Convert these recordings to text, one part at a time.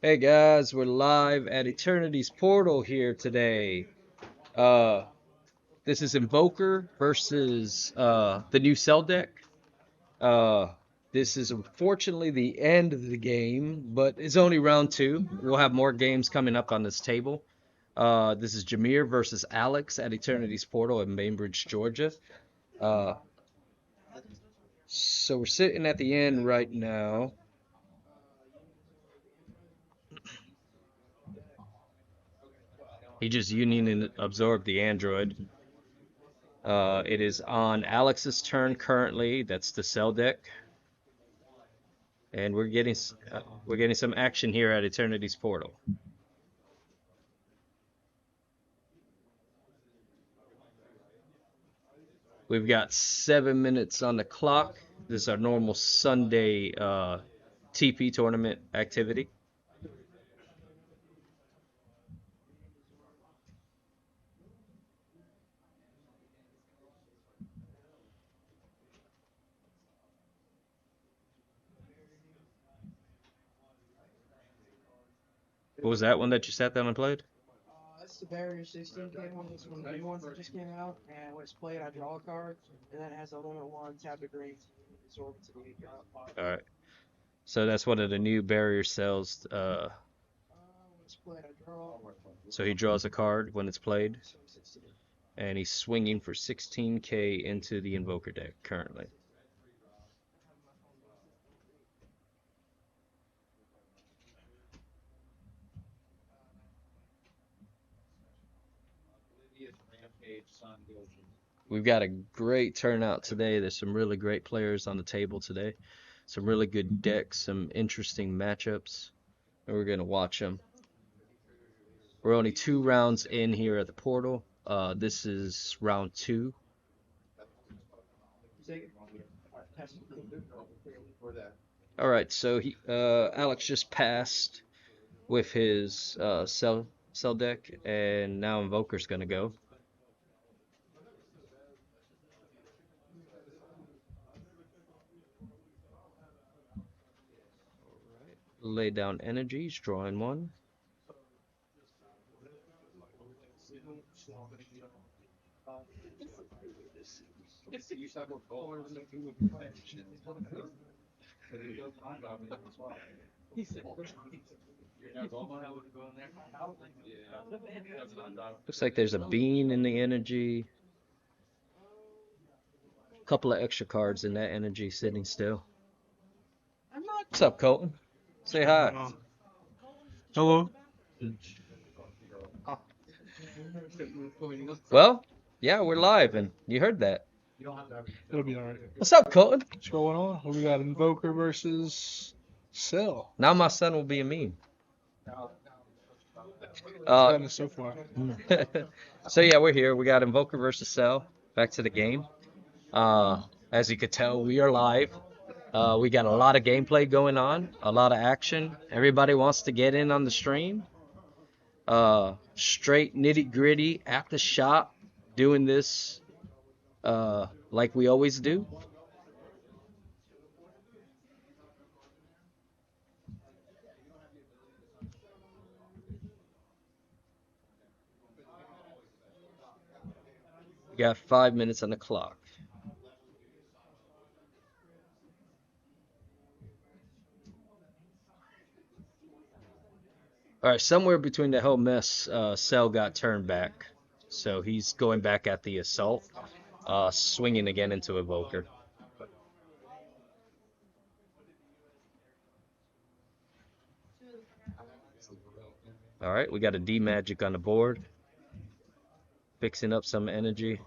Hey guys, we're live at Eternity's Portal here today. Uh, this is Invoker versus the new Cell deck. Uh, this is unfortunately the end of the game, but it's only round two. We'll have more games coming up on this table. This is Jameer versus Alex at Eternity's Portal in Bainbridge, Georgia. Uh, so we're sitting at the end right now. He just union and absorbed the android. It is on Alex's turn currently. That's the cell deck, and we're getting some action here at Eternity's Portal. We've got 7 minutes on the clock. This is our normal Sunday TP tournament activity. What was that one that you sat down and played? That's the Barrier 16K one. It's one of the new ones that just came out. And when it's played, I draw a card. And then it has a limit one, tap the green, absorb it to the drop. All right. So that's one of the new barrier cells. When it's played, I draw. So he draws a card when it's played, and he's swinging for 16K into the Invoker deck currently. We've got a great turnout today. There's some really great players on the table today. Some really good decks, some interesting matchups, and we're going to watch them. We're only 2 rounds in here at the portal. This is round two. All right, so Alex just passed with his cell deck, and now Invoker's going to go. Lay down energies, drawing one. Looks like there's a bean in the energy. A couple of extra cards in that energy sitting still. What's up, Colton? Say hi. Hello. Well, yeah, we're live, and you heard that. It'll be alright. What's up, Colton? What's going on? What we got? Invoker versus Cell. Now my son will be a meme. Uh, So far. so yeah, we're here. We got Invoker versus Cell. Back to the game. As you could tell, we are live. We got a lot of gameplay going on, a lot of action. Everybody wants to get in on the stream. Straight nitty gritty at the shop, doing this like we always do. We got 5 minutes on the clock. All right, somewhere between the whole mess, Cell got turned back. So he's going back at the assault, swinging again into Evoker. All right, we got a D Magic on the board, fixing up some energy.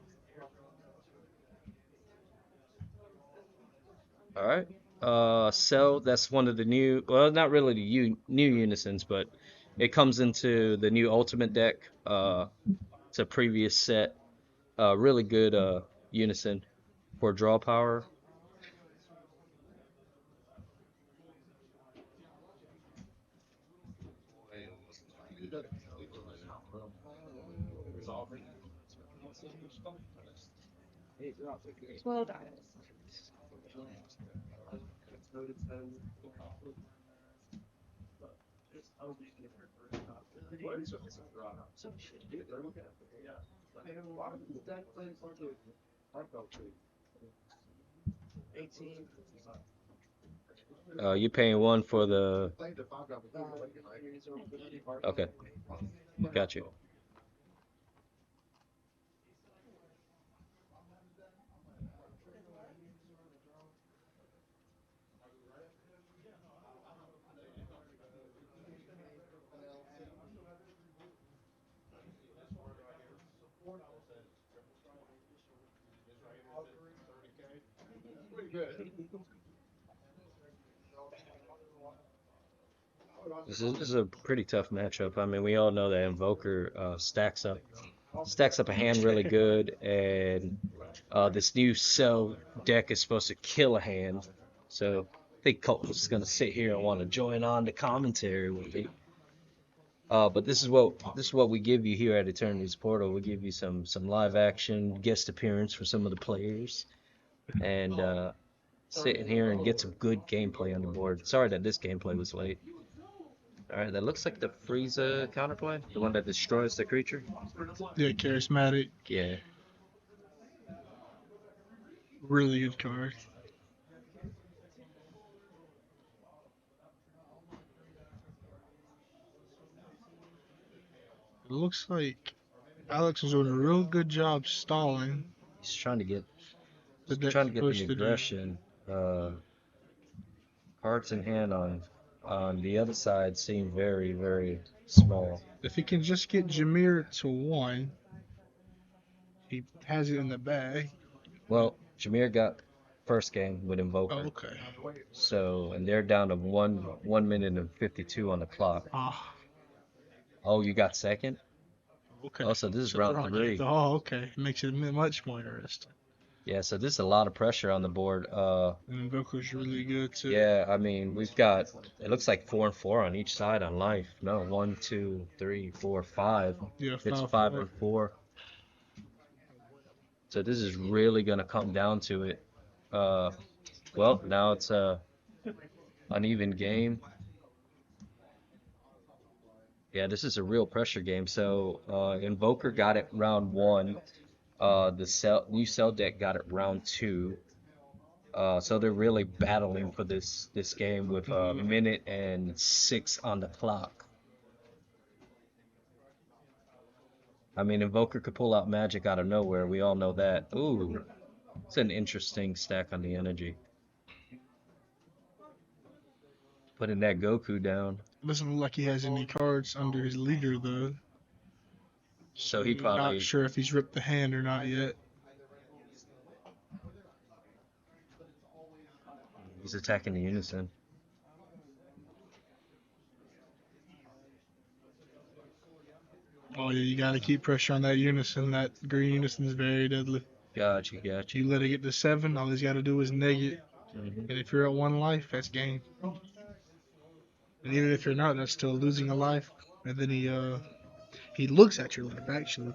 All right. Cell, that's one of the new, well, not really the new unisons, but it comes into the new Ultimate deck. It's a previous set. Really good unison for draw power. Well done. $18. You're paying one for the. Units are open. Okay, got you. This is a pretty tough matchup. I mean, we all know that Invoker stacks up a hand really good, and this new cell deck is supposed to kill a hand. So I think Colt is gonna sit here and want to join on the commentary with me. But this is what we give you here at Eternity's Portal. We give you some live action guest appearance for some of the players, and sit in here and get some good gameplay on the board. Sorry that this gameplay was late. All right, that looks like the Frieza counterplay, the one that destroys the creature. Yeah, charismatic. Yeah. Really good card. It looks like Alex is doing a real good job stalling He's trying to get the deck trying to get the supposed to do. aggression. Cards in hand on the other side seem very, very small. If he can just get Jameer to 1, he has it in the bag. Well, Jameer got first game with Oh, Invoker. okay. So, and they're down to 1 minute and 52 on the clock. Ah, Oh, you got second? okay. Oh, so this is So round they're on three. Oh, okay. Makes it much more interesting. Yeah, so this is a lot of pressure on the board. And Invoker's really good too. Yeah, I mean, we've got, it looks like 4 and 4 on each side on life. No, 1, 2, 3, 4, 5. Yeah, It's 5 5 4. and 4. So this is really gonna come down to it. Uh, well, now it's a uneven game. Yeah, this is a real pressure game. So Invoker got it round one. The new cell deck got it round two. So they're really battling for this game with a minute and 6 on the clock. I mean, Invoker could pull out magic out of nowhere. We all know that. Ooh, it's an interesting stack on the energy. Putting that Goku down. Doesn't look like he has any cards under his leader though. So he Not probably, sure if he's ripped the hand or not yet. he's attacking the Unison. Oh yeah, you gotta keep pressure on that unison. That green unison is very deadly. Gotcha, gotcha. You let it get to 7, all he's gotta do is neg it. Hmm. And if you're at 1 life, that's game. And even if you're not, that's still losing a life. And then he looks at your life actually,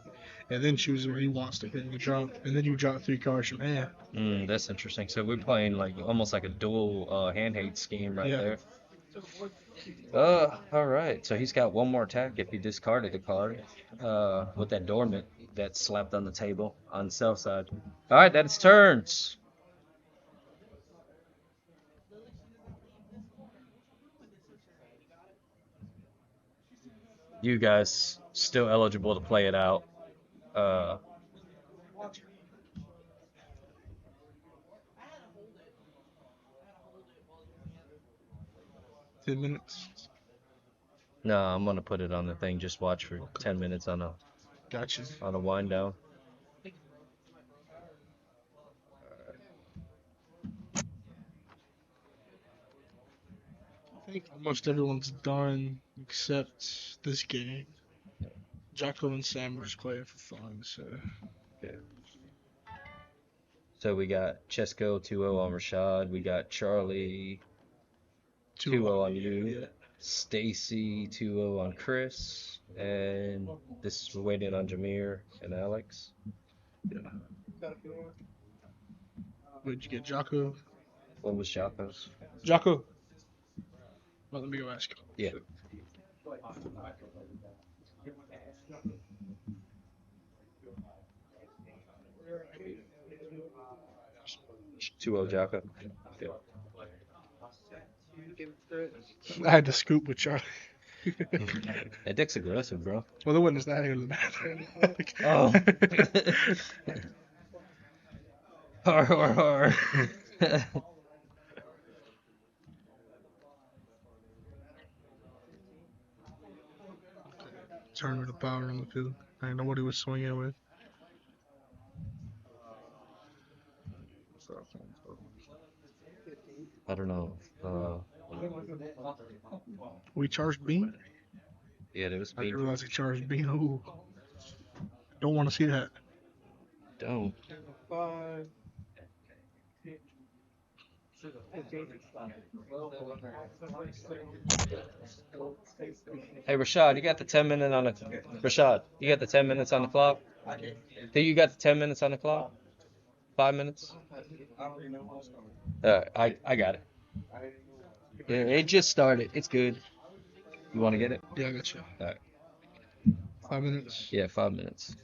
and then chooses where he wants to hit and drop. And then you drop 3 cards from hand. That's interesting. So we're playing like almost like a dual hand hate scheme right Yeah. there. All right. So he's got one more attack if he discarded a card. With that dormant that slapped on the table on the south side. All right, that is turns. You guys still eligible to play it out. Uh, 10 minutes. no, I'm gonna put it on the thing. Just watch for 10 minutes Gotcha. on a wind down. I think almost everyone's done except this game. Jocko and Sam are just playing for fun, so. Okay. So we got Chesko 2-0 on Rashad. We got Charlie 2-0 on you. Yeah. Stacy 2-0 on Chris. And this is waiting on Jameer and Alex. Where'd you get Jocko? What was Jocko's? Jocko. Well, let me go ask him. Yeah. 2-0 Jocko. I had to scoop with Charlie. That dick's aggressive, bro. Well, the witness that in the bathroom. Oh. Har, har, har. Turn the power on the field. I didn't know what he was swinging with. I don't know. We charged Bean? Yeah, there was I didn't being. realize he charged Bean. Ooh. Don't want to see that. Don't. 5, 15. Hey Rashad, you got the 10 minute on the Rashad, you got the 10 minutes on the clock? Think you got the 10 minutes on the clock? 5 minutes? I got it. Yeah, it just started. It's good. You want to get it? Yeah, I got you. All right. 5 minutes. Yeah, 5 minutes.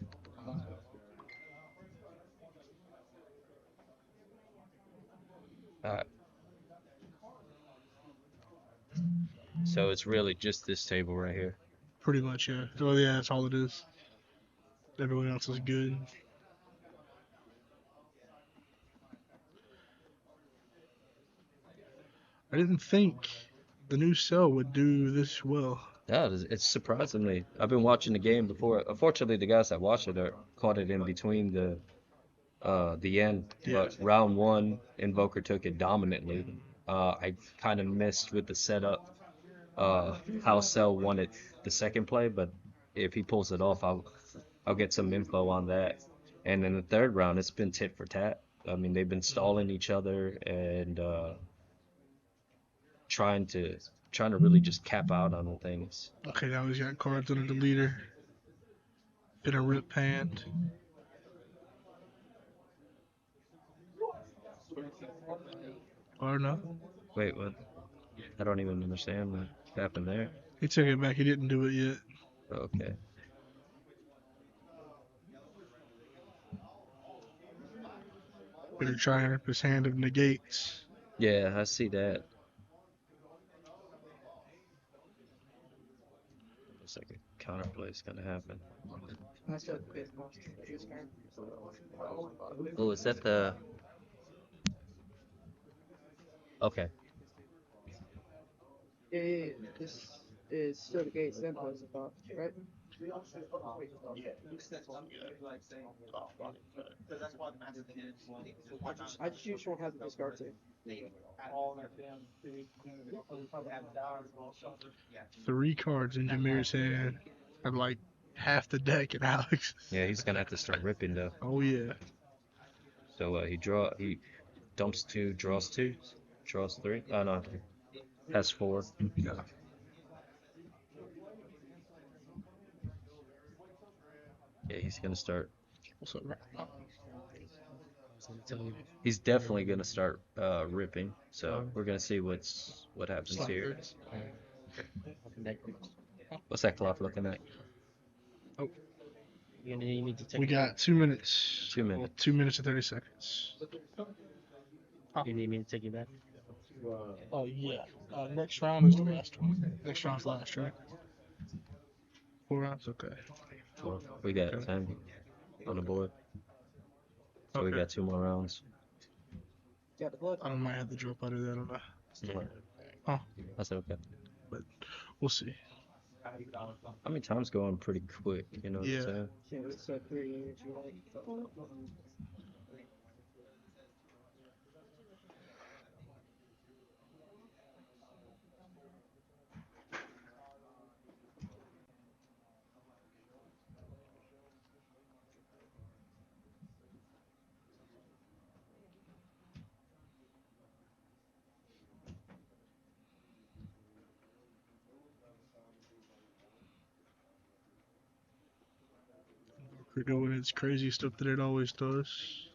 All right. So it's really just this table right here. Pretty much, yeah. Oh, yeah, that's all it is. Everyone else is good. I didn't think the new cell would do this well. Yeah, it's surprisingly. I've been watching the game before. Unfortunately, the guys that watched it caught it in between the end. Yeah. But round one, Invoker took it dominantly. I kind of missed with the setup. How Cell won it the second play, but if he pulls it off, I'll get some info on that. And in the third round, it's been tit for tat. I mean, they've been stalling each other and trying to really just cap out on things. Okay, now he's got cards under the leader. Been a rip hand. Or no. Wait, what? I don't even understand what happened there. He took it back. He didn't do it yet. Okay. Better try and rip his hand of negates. Yeah, I see that. Looks like a counterplay is gonna happen. Oh, is that the? Okay. Yeah, this is still the gate simple as I thought, right? I just usually won't have the discard too. 3 cards in Jameer's hand. I'm like half the deck in Alex. Yeah, he's gonna have to start ripping though. Oh yeah. So he dumps 2, draws 2, draws 3. Oh no, has 4. Yeah. Yeah, he's gonna start. So, He's definitely gonna start ripping. So we're gonna see what happens here. What's that clock looking at? we got 2 minutes. 2 minutes. 2 minutes and 30 seconds. You need me to take you back? Oh yeah. Next round is the last one. Next round's last, right? 4 rounds. Okay. Well, we got 10 on the board. So we Okay. got 2 more rounds. Got the blood. I might have to drop out of that on that. Oh. That's okay. We'll see. I mean, time's going pretty quick, you know what Yeah. I'm saying? Yeah, it's 3 years. You like. We're doing its crazy stuff that it always does.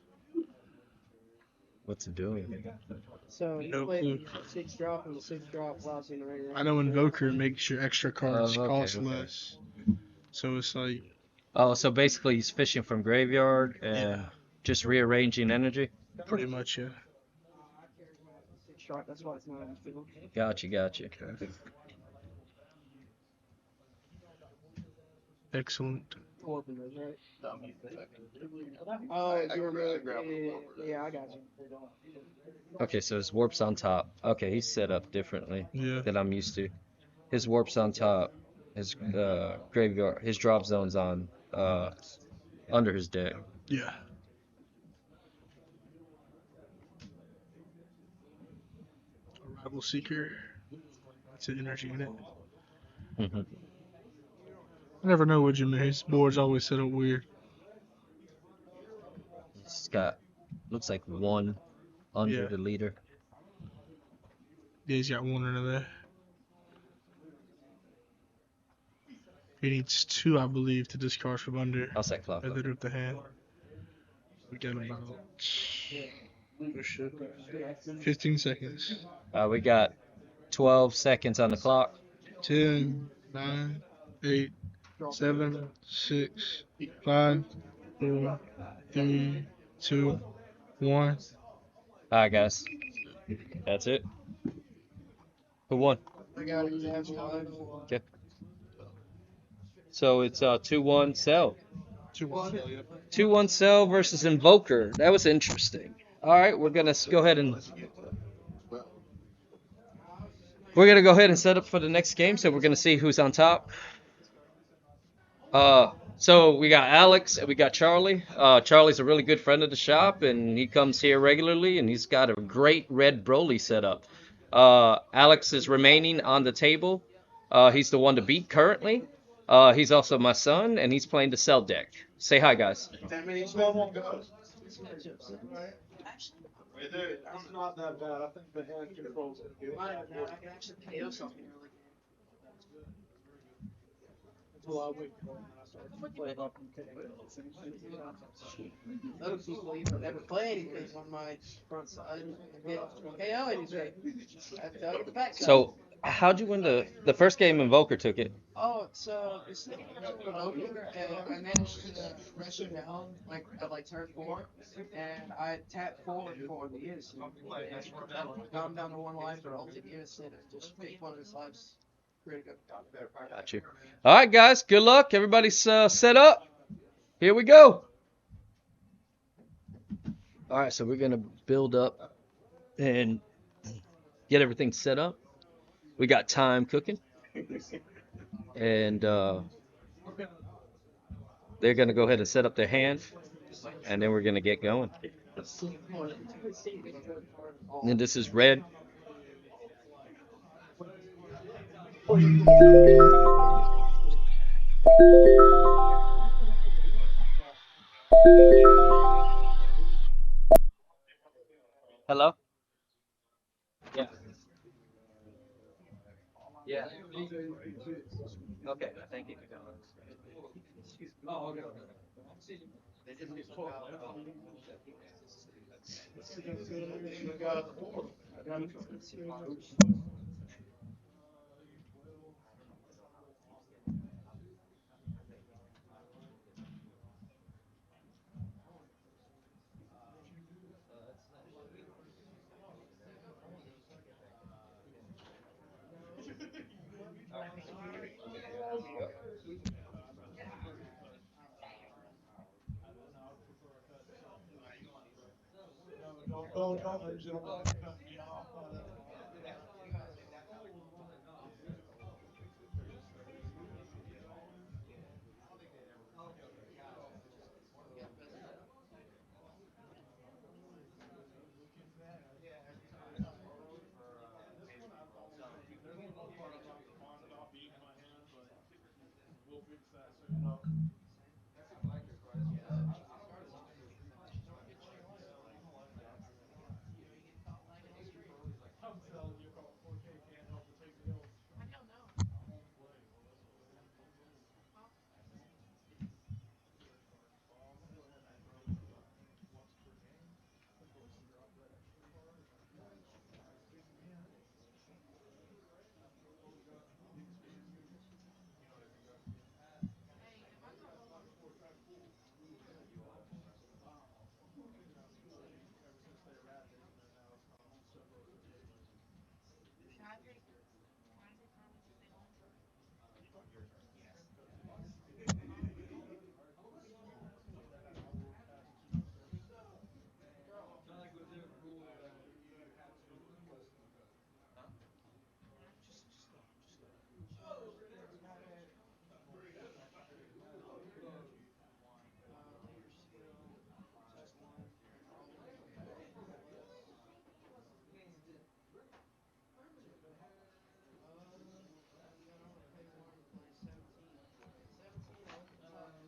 What's it doing? So you No play clue. six drop, and the six drop allows you to regular. I know Invoker makes your extra cards Oh, okay, cost okay. less. So it's like, Oh, so basically he's fishing from graveyard yeah, and just rearranging energy. pretty much, yeah. Six drop. That's why it's not on the field. Gotcha, gotcha. Okay. Excellent. Open those, right? Oh, you remember? Yeah, I got you. Okay, so his warp's on top. Okay, he's set up differently Yeah. than I'm used to. His warp's on top. His graveyard, his drop zone's on under his deck. Yeah. Arrival Seeker. That's an energy in it. Hmm. I never know what Jimmy. His board's always set up weird. He's got looks like one under Yeah. the leader. Yeah, he's got one under there. He needs two, I believe, to discard from under. How's that clock And up? then up the hand. We got about oh shit, 15 seconds. We got 12 seconds on the clock. 10, 9, 8, 7, 6, 5, 4, 3, 2, 1. All right, guys, that's it. Who won? I got it. Tabs live. Okay. So it's 2-1 Cell. 2-1 Cell versus Invoker. That was interesting. All right, we're gonna go ahead and set up for the next game. So we're gonna see who's on top. So we got Alex and we got Charlie. Charlie's a really good friend of the shop, and he comes here regularly, and he's got a great red Broly set up. Alex is remaining on the table. He's the one to beat currently. He's also my son, and he's playing the Cell deck. Say hi, guys. 10 minutes. That's not that bad. I think the hand controls it. I can actually KO something really good. Until I wait for it and I start to play up and other people even never play anything on my front side and get KO anything. I have to tell you the back side. So how'd you win the first game? Invoker took it. Oh, so this thing was over, and I managed to rush him down like at like turn 4, and I tapped forward for the innocent. And got him down to 1 life, or ulted innocent, and just picked one of his lives. Pretty good. Got you. All right, guys. Good luck. Everybody's set up. Here we go. All right, so we're gonna build up and get everything set up. We got time cooking, and they're gonna go ahead and set up their hand, and then we're gonna get going. And this is red. Hello. Yeah. Yeah. Okay. Thank you. Oh, okay.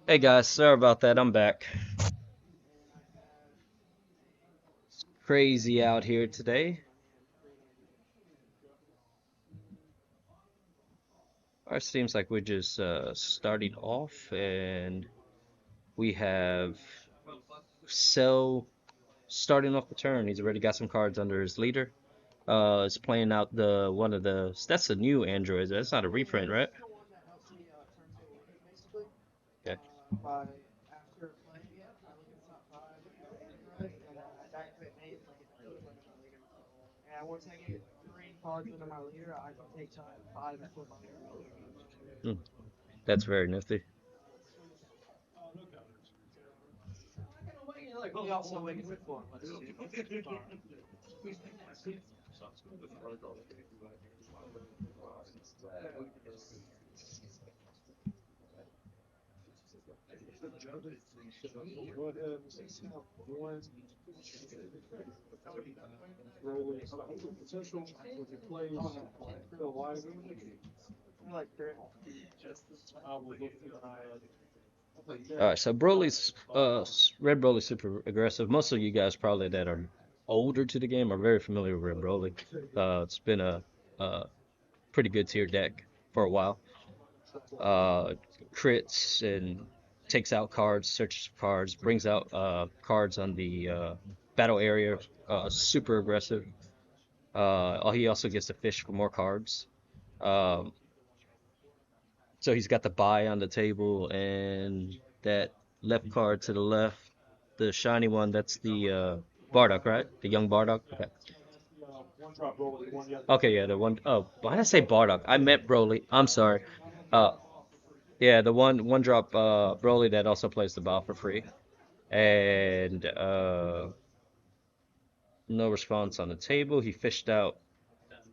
Hey guys, sorry about that. I'm back. Crazy out here today. Our seems like we're just starting off, and we have Cell starting off the turn. He's already got some cards under his leader. Is playing out the one of the. That's a new Android. That's not a reprint, right? The one that helps me turn to a win, basically. Okay. By after playing it, I look at the top five, right, and I activate main so I get two under my leader. And once I get three cards under my leader, I can take top five and flip under my leader. Hmm, that's very nifty. He also wakes at 4 plus 2. I like crit. All right, so Broly's Red Broly's super aggressive. Most of you guys probably that are older to the game are very familiar with Red Broly. It's been a pretty good tier deck for a while. Uh, crits and takes out cards, searches for cards, brings out cards on the battle area. Super aggressive. He also gets to fish for more cards. Um, so he's got the buy on the table and that left card to the left, the shiny one. That's the Bardock, right? The young Bardock. Okay. Okay, yeah, the one oh why did I say Bardock? I meant Broly. I'm sorry. Uh, yeah, the one drop Broly that also plays the ball for free. And no response on the table. He fished out.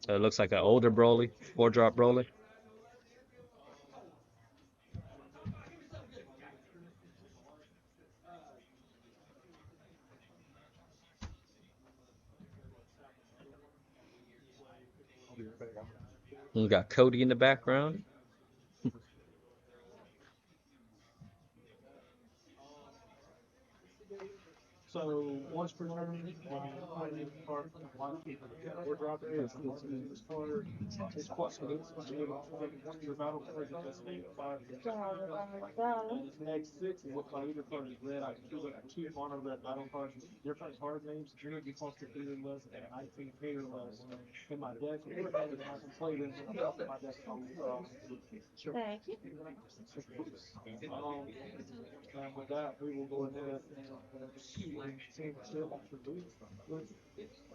Looks like an older Broly, four drop Broly. We got Cody in the background.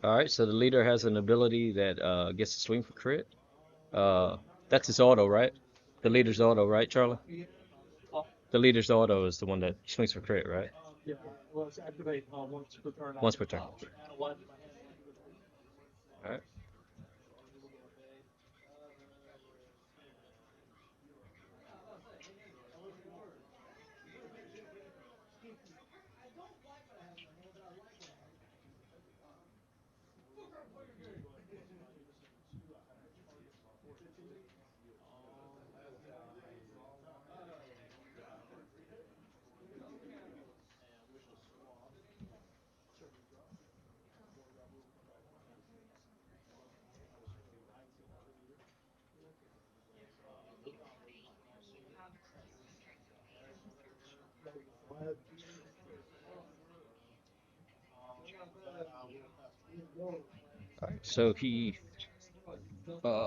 All right, so the leader has an ability that gets to swing for crit. Uh, that's his auto, right? The leader's auto, right, Charlie? The leader's auto is the one that swings for crit, right? Once per turn. All right. All right. So he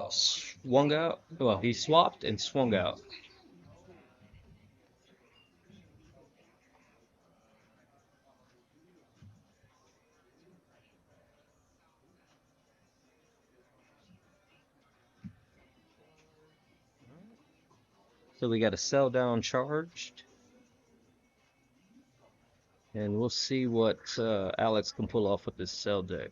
swung out. Well, he swapped and swung out. So we got a sell down charged, and we'll see what Alex can pull off with this sell deck.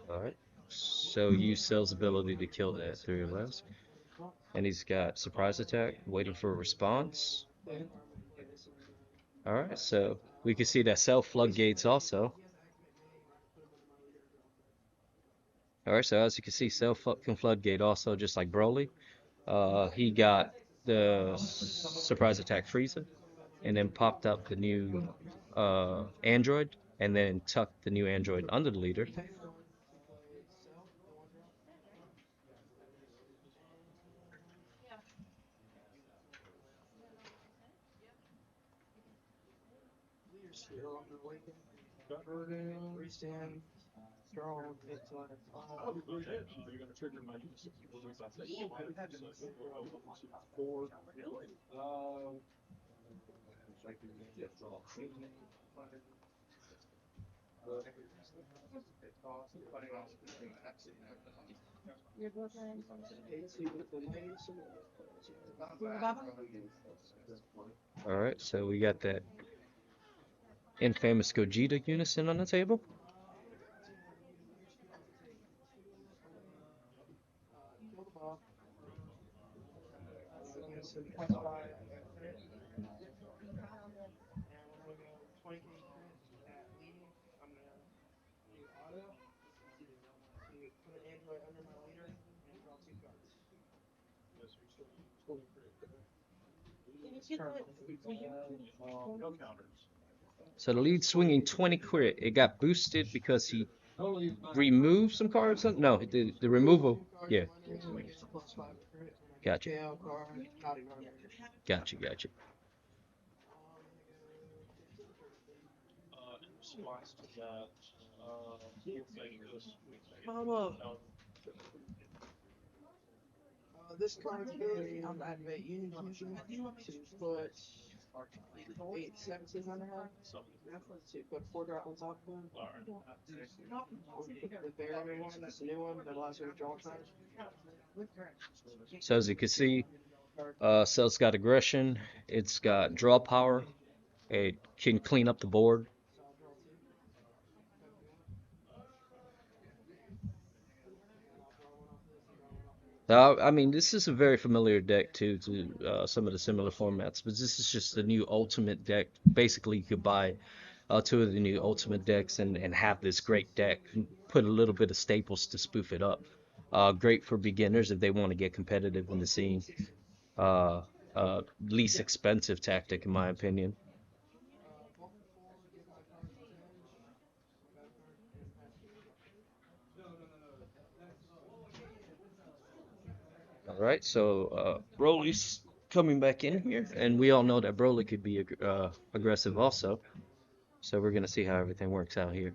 All right. So use Cell's ability to kill that three or less. And he's got surprise attack, waiting for a response. All right, so we can see that Cell floodgates also. All right, so as you can see, Self fucking Floodgate also just like Broly. He got the surprise attack Frieza, and then popped up the new android, and then tucked the new android under the leader. Still awakened. Burden, restand, strong, intellect, All right, so we got that infamous Gogeta unison on the table. kill the boss. Unison plus 5 at crit. And when I go 20k crit at leading, I'm gonna do auto to put an android under my leader and draw 2 cards. So the lead swinging 20 crit. It got boosted because he removed some cards. No, the removal. Yeah, It's a plus 5 crit, and I get gotcha, KO card, not even gotcha. Mama, this card's ability, I'm gonna activate Union Fusion to put 1700 to put 4 drop on top of him. The barrier one, that's the new one that allows you to draw time. So as you can see, Cell's got aggression. It's got draw power. It can clean up the board. So I'll draw 2. And I'll draw one off this and draw one off this. Now, I mean, this is a very familiar deck too to some of the similar formats, but this is just the new Ultimate deck. Basically, you could buy two of the new Ultimate decks and have this great deck. And put a little bit of staples to spoof it up. Great for beginners if they want to get competitive in the scene. Uh, Least expensive tactic, in my opinion. Bubble 4, give my cards revenge. My bad card, and pass to the drop. All right, so Broly's coming back in here, and we all know that Broly could be aggressive also. So we're gonna see how everything works out here.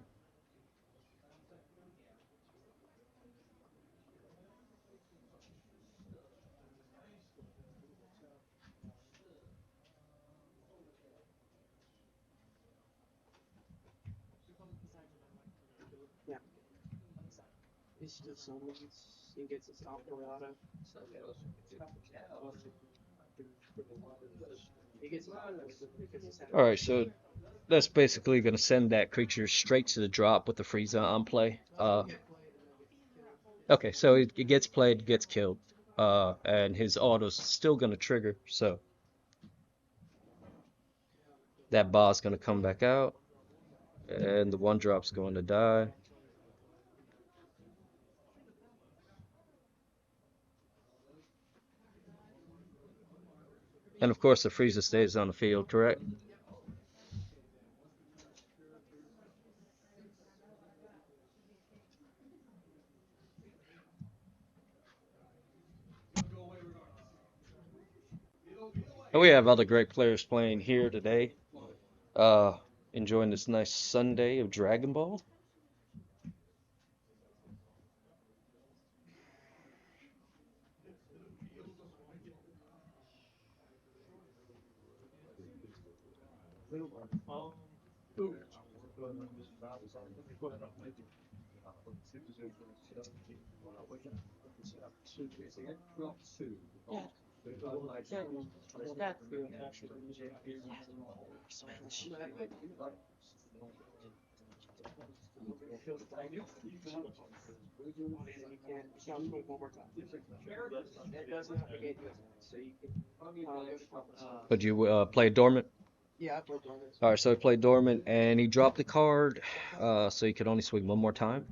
Yeah. He still summons. He gets a stop for auto. He gets an auto because he's had All right, so that's basically gonna send that creature straight to the drop with the Frieza on play. Okay, so it gets played, gets killed, and his auto's still gonna trigger. So that boss gonna come back out, and the one drop's going to die. And of course, the Frieza stays on the field, correct? And we have other great players playing here today. Uh, Enjoying this nice Sunday of Dragon Ball. You can't move one more time. It does not negate the attack, so you can go to combat. But you play Dormant? Yeah, I played Dormant. All right, so he played Dormant, and he dropped the card, so he could only swing one more time.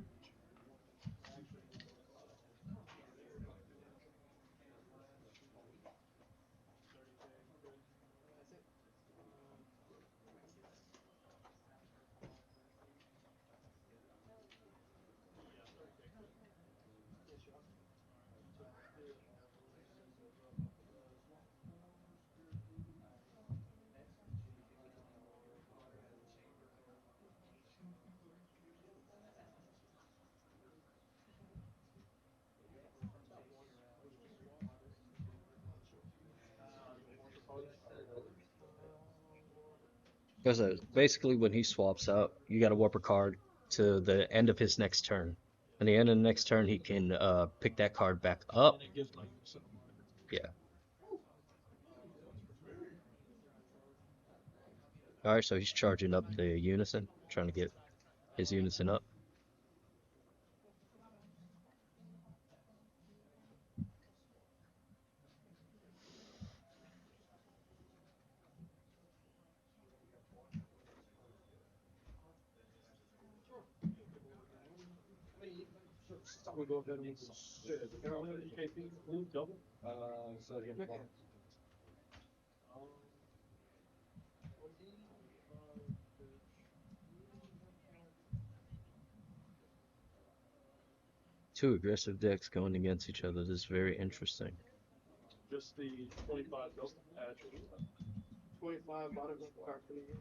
Because basically, when he swaps out, you got to warp a card to the end of his next turn. And the end of the next turn, he can pick that card back up. Yeah. All right, so he's charging up the unison, trying to get his unison up. Two aggressive decks going against each other. This is very interesting. 25 bottom card for the year.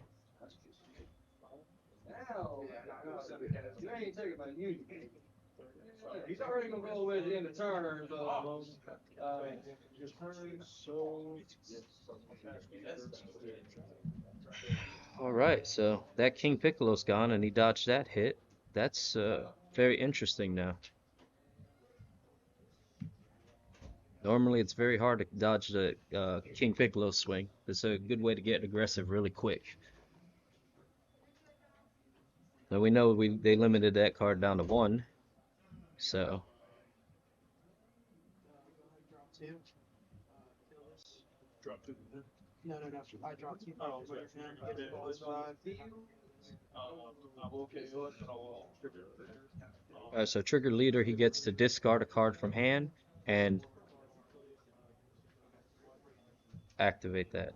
All right, so that King Piccolo's gone, and he dodged that hit. That's very interesting now. Normally, it's very hard to dodge the King Piccolo swing. It's a good way to get aggressive really quick. Now we know they limited that card down to one, so Drop two. Kill this. No, no, no. I dropped two. Oh, wait. Get plus five. so trigger leader, he gets to discard a card from hand and activate that.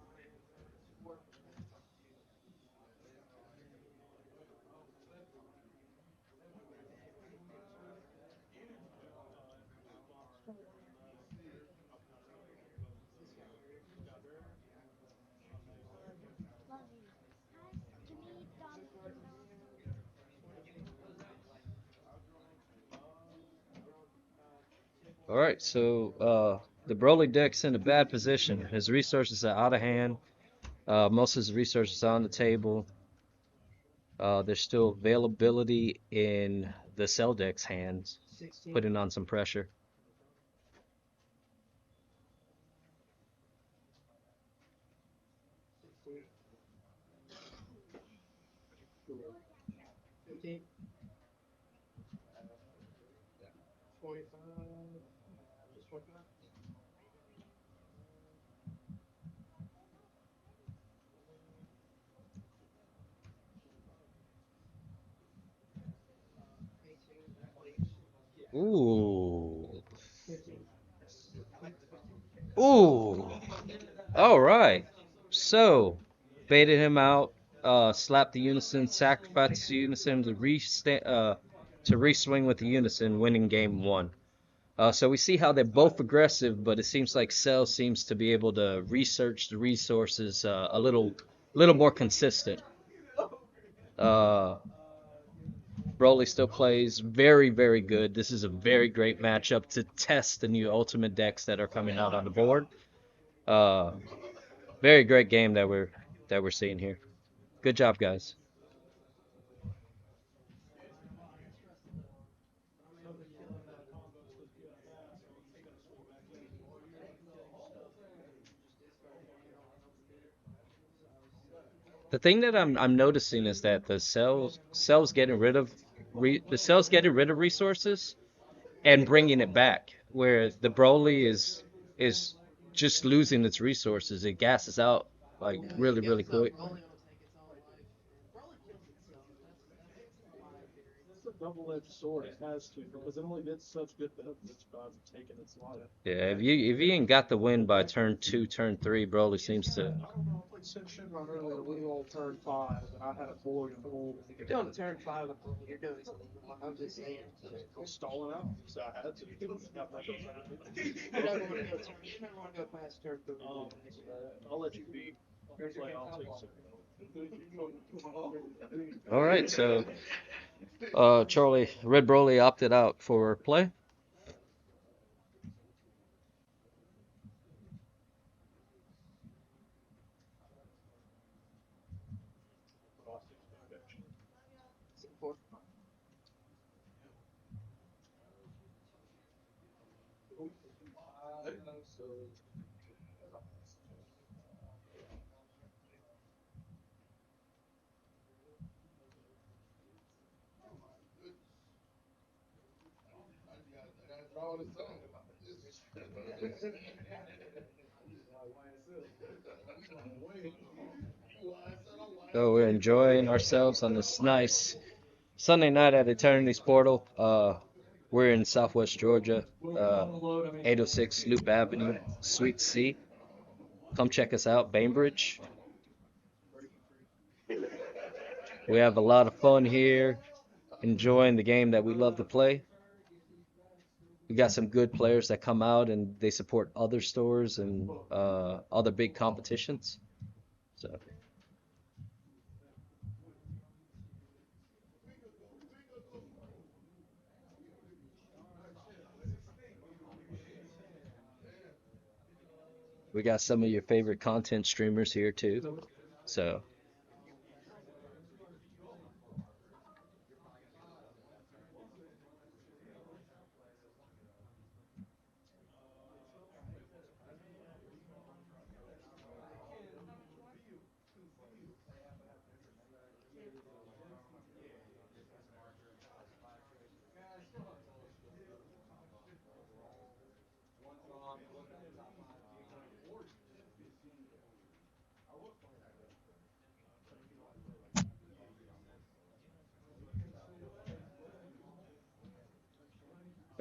All right, so the Broly deck's in a bad position. His resources are out of hand. Most of his resources are on the table. There's still availability in the Cell deck's hands, 16. putting on some pressure. $15. 45. Just 45. Ooh. 15. Ooh. All right. So, baited him out, slapped the unison, sacrificed the unison to re-swing with the unison, winning game one. So we see how they're both aggressive, but it seems like Cell seems to be able to research the resources a little more consistent. Uh, Broly still plays very, very good. This is a very great matchup to test the new Ultimate decks that are coming out on the board. Uh, Very great game that we're seeing here. Good job, guys. The thing that I'm noticing is that the cells getting rid of the cells getting rid of resources and bringing it back, where the Broly is just losing its resources. It gasses out like Yeah, really it really goes up. quick. Broly will take its own life. Broly kills itself. That's my theory. Yeah, if you ain't got the win by turn two, turn three, Broly seems to. I don't know. Like Shin run earlier, we rolled turn five, and I had a board and hold. If you're doing turn five with Broly, you're doing something wrong. I'm just saying. I'm stalling out, so I had to. You never want to go turn. You never want to go past turn three. I'll let you be. All right, so Charlie Red Broly opted out for play. So we're enjoying ourselves on this nice Sunday night at Eternity's Portal. We're in Southwest Georgia, 806 Loop Avenue, Suite C. Come check us out, Bainbridge. We have a lot of fun here, enjoying the game that we love to play. We got some good players that come out and they support other stores and other big competitions. So we got some of your favorite content streamers here too. So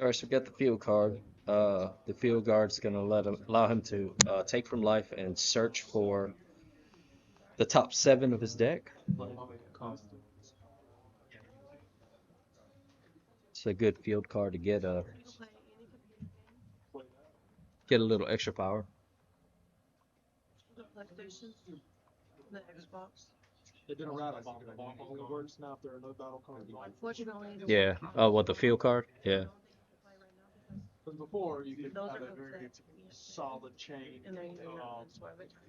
all right, so we got the field card. The field guard's gonna allow him to take from life and search for the top seven of his deck. It's a good field card to get a little extra power. Yeah. Oh, what the field card? Yeah.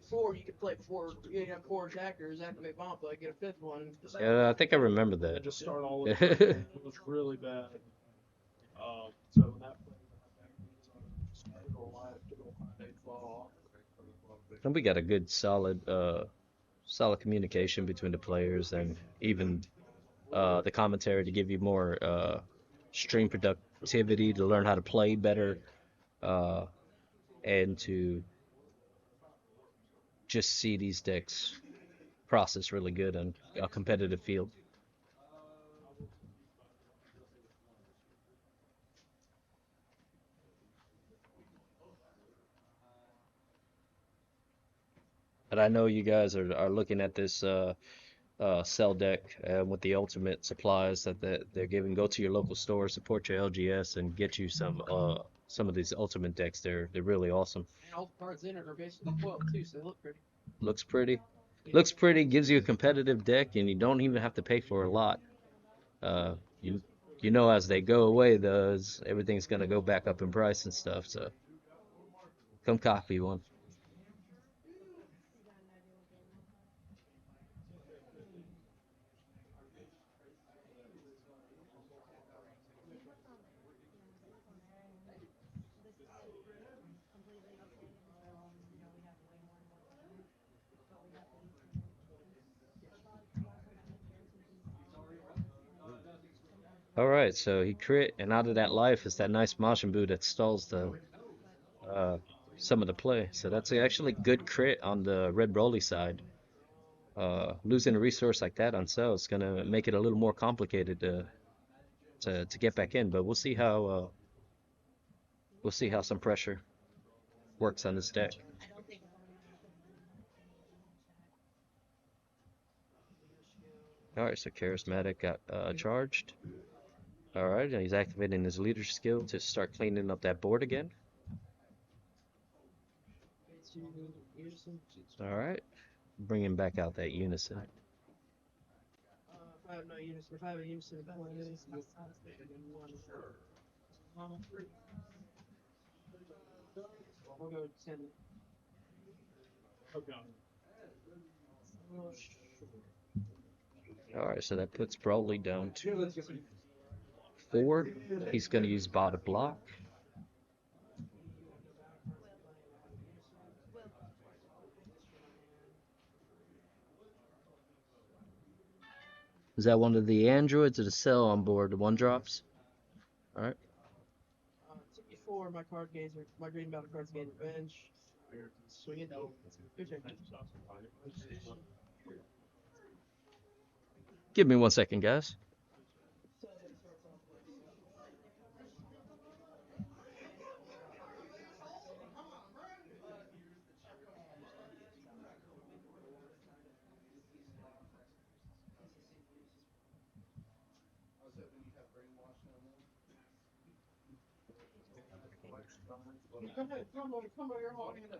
Four, you could play four. You could have four attackers, activate bomb play, get a fifth one. Yeah, I think I remember that. And we got a good solid communication between the players and even the commentary to give you more stream productivity to learn how to play better uh, and to just see these decks process really good on a competitive field. And I know you guys are looking at this sell deck with the ultimate supplies that they're giving. Go to your local store, support your LGS, and get you some of these ultimate decks. They're really awesome. And all the cards in it are basically foiled too, so they look pretty. Looks pretty. Looks pretty. Gives you a competitive deck, and you don't even have to pay for a lot. Uh, you you know as they go away, those everything's gonna go back up in price and stuff. So come copy one. All right, so he crit, and out of that life is that nice Majin that stalls the uh, some of the play. So that's actually good crit on the red Broly side. Losing a resource like that on sale is gonna make it a little more complicated to get back in. But we'll see how some pressure works on this deck. All right, so charismatic got charged. All right, and he's activating his leader skill to start cleaning up that board again. All right, bringing back out that unison. If I have no units, if I have a unison, we'll go 10. All right, so that puts Broly down to 4. He's going to use bot to block. Is that one of the androids or the cell on board? The one drops? Alright. 2 4, my card gazer, my green battle cards gain revenge. Swing it out. Your turn. Give me 1 second, guys. Come on, you're holding it.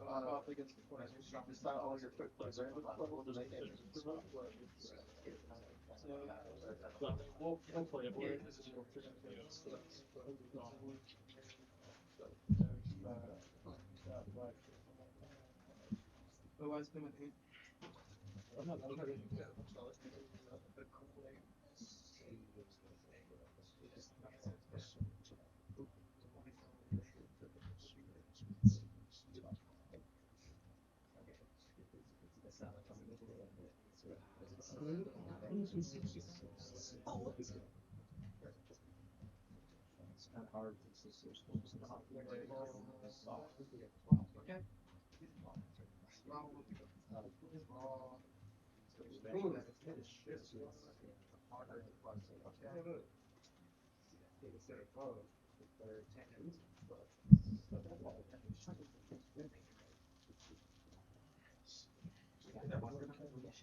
Off against the corner. Otherwise, come in. Okay.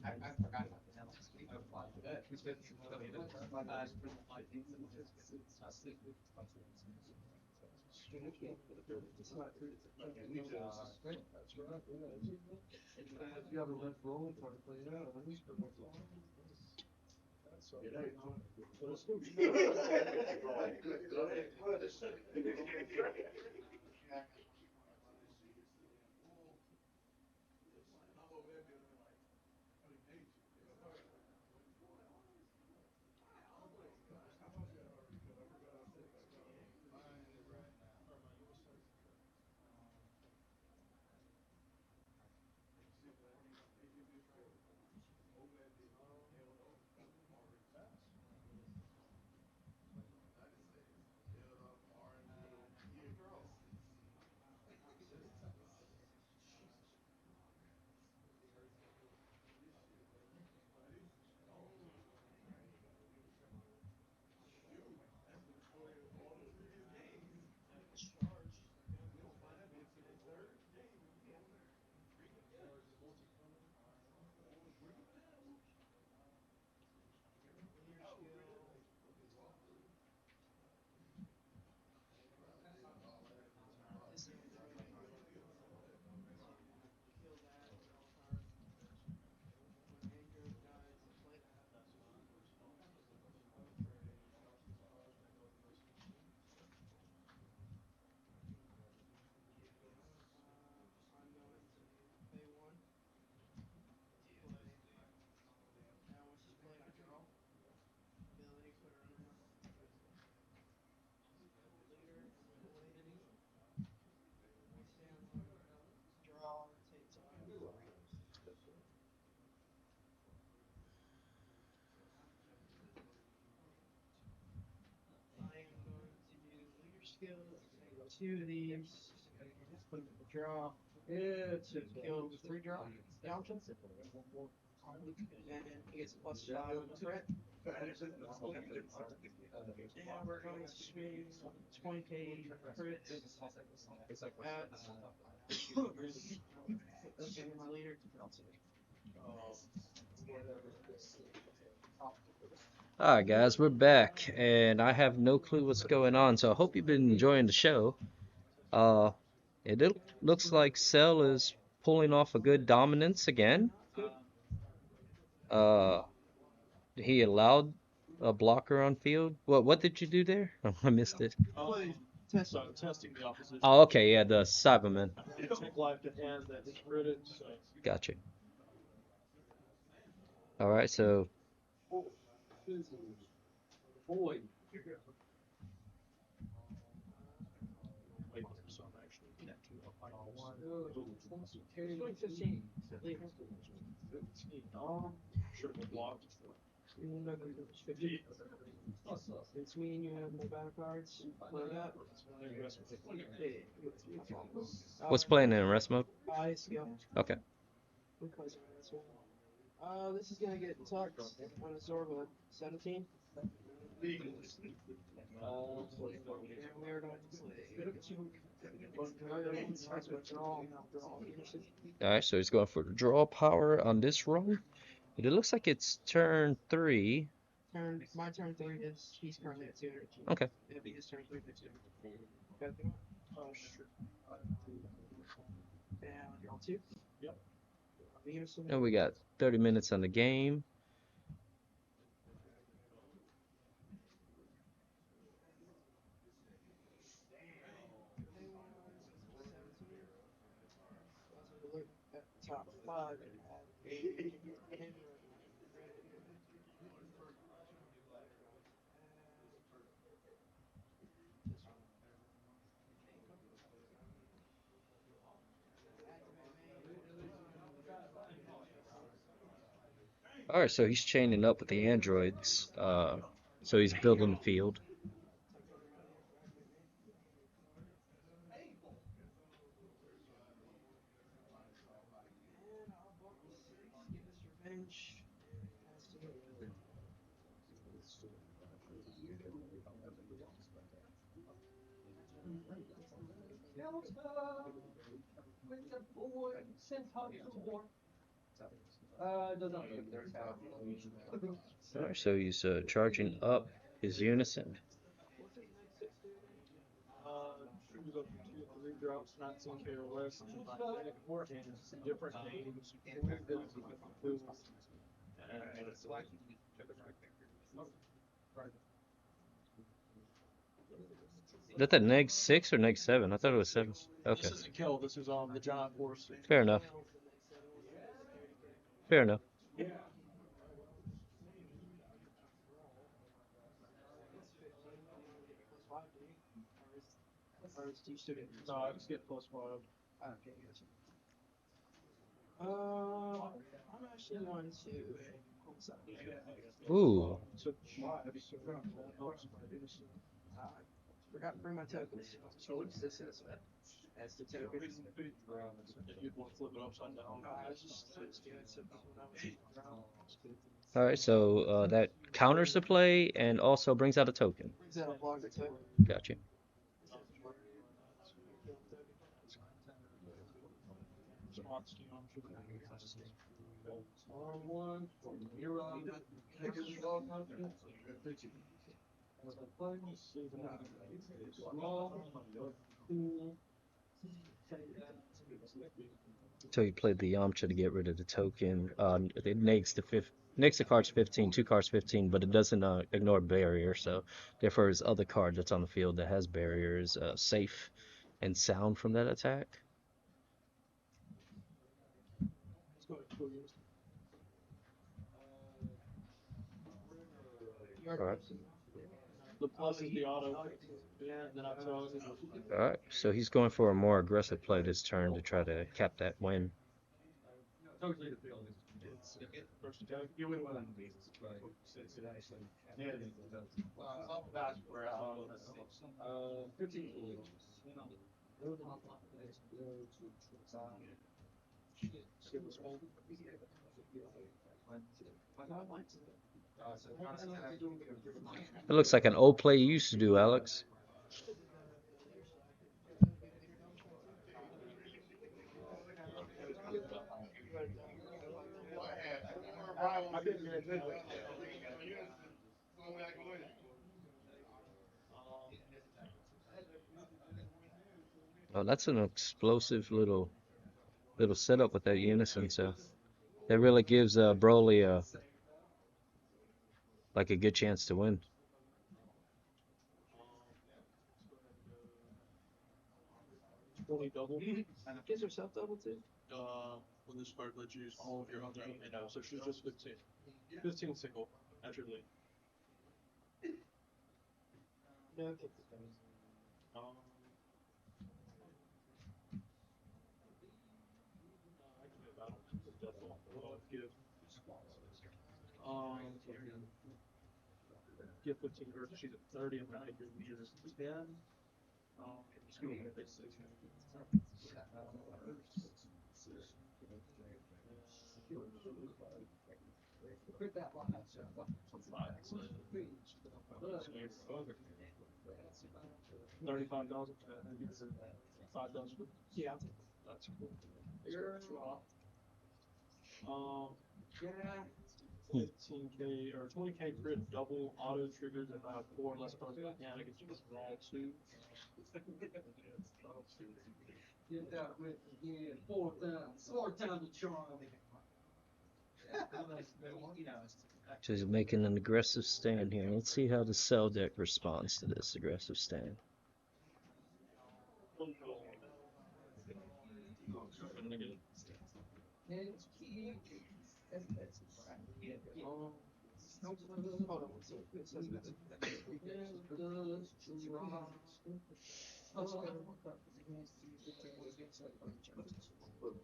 I forgot. Two of these. Draw. Yeah, to kill 3 draw. The option. And he gets +5 on the crit. And we're going to swing 20k crits at okay, my leader. Alright, guys, we're back, and I have no clue what's going on, so I hope you've been enjoying the show. Uh, it looks like Cell is pulling off a good dominance again. Uh, he allowed a blocker on field. What did you do there? I missed it. Play Oh, okay, yeah, the Cyberman. Gotcha. All right, so It's me and you have no battle cards. Load up. what's playing in rest mode? Ice, go. Okay. This is gonna get tucked on a Zorba 17. And we're going to All right, so he's going for the draw power on this run. It looks like it's turn 3. My turn 3 is he's currently at 2 energy. Okay. It'll be his turn 3 next turn. Okay. And draw 2. And we got 30 minutes on the game. Look at the top 5 and add All right, so he's chaining up with the androids. So he's building the field. revenge. All right, so he's charging up his unison. Is that the neg 6 or neg 7? I thought it was 7. Okay. Fair enough. Fair enough. I'm actually going to. Ooh. Forgot to bring my tokens. So use this as the token. All right, so that counters the play and also brings out a token. Brings out a blocker token. Gotcha. So you played the Yamcha to get rid of the token. It negs the cards 15, 2 cards 15, but it doesn't ignore barrier. So therefore, his other card that's on the field that has barriers safe and sound from that attack. All right. All right. So he's going for a more aggressive play this turn to try to cap that win. It looks like an old play you used to do, Alex. Oh, that's an explosive little setup with that unison. So that really gives Broly like a good chance to win. fully double. Gives herself double too. When this card lets you use all of your other, so she's just 15. 15 single, naturally. No. Um, actually, I don't think it's double. Well, give 15 to her, so she's at 30, and then I give you 10. Just go ahead and take 6. 35,000. Five thousand. Yeah. That's cool. Um, Yeah. 15K or 20K crit double auto triggers if I have 4 or less cards in my hand. I get to draw 2. Get that with again. Four times the charm. So he's making an aggressive stand here. Let's see how the cell deck responds to this aggressive stand.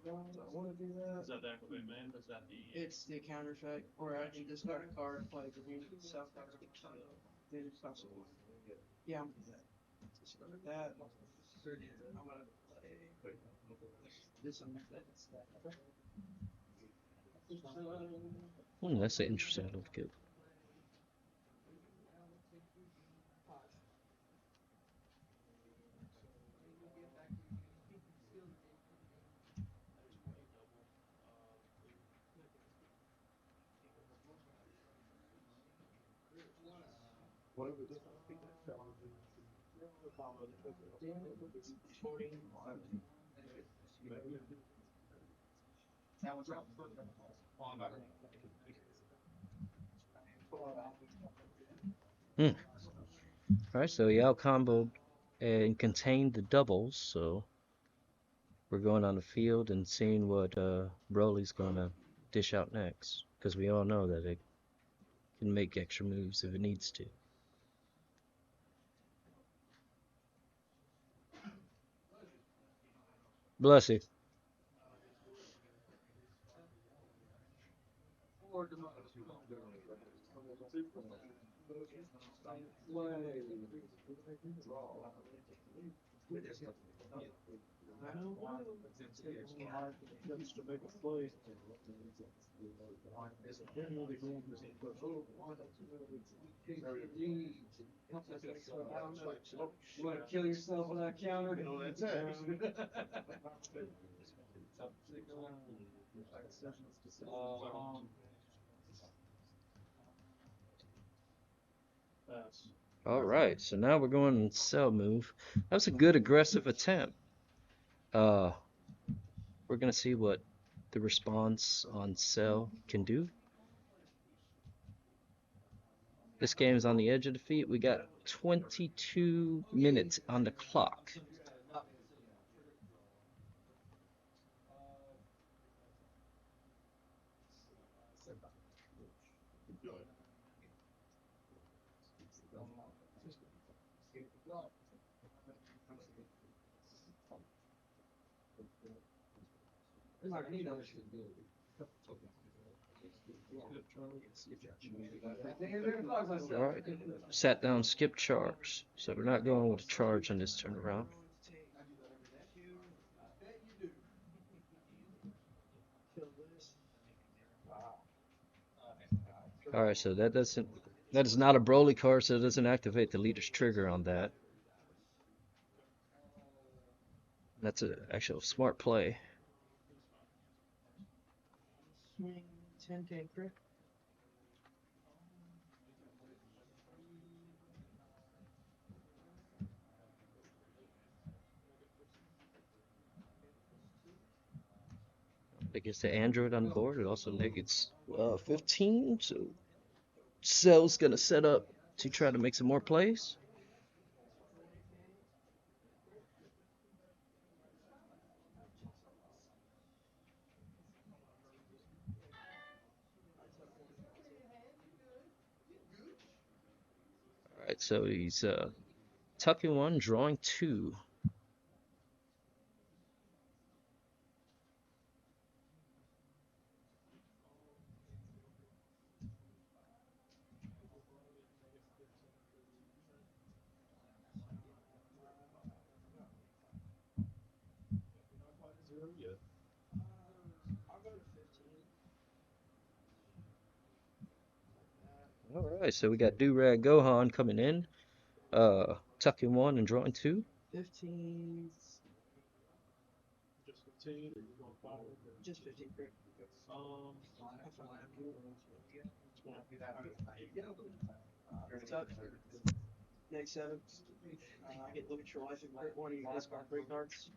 I want to do that. Is that the activate man? Is that the. It's the counter effect, or I can discard a card, play the green self card. Then it's possible. Yeah. Discard that. I'm gonna play this one. That's an interesting little kid. Hmm. All right, so he out comboed and contained the doubles, so we're going on the field and seeing what Broly's gonna dish out next, because we all know that it can make extra moves if it needs to. Bless you. Just to make a play. You want to kill yourself on that counter? No, that's it. Pass. All right, so now we're going cell move. That was a good aggressive attempt. Uh, we're gonna see what the response on cell can do. This game is on the edge of defeat. We got 22 minutes on the clock. All right, sat down, skip charge. So we're not going with a charge on this turn around. All right, so that is not a Broly card, so it doesn't activate the leader's trigger on that. That's an actual smart play. Swing 10K crit. It gets the android on board. It also negates 15, so Cell's gonna set up to try to make some more plays. right, so he's tucking one, drawing two. All right, so we got Durag Gohan coming in, tucking one and drawing two. 15. Just 15. Tuck. Next 7. I get look at your life and crit one. You discard 3 cards.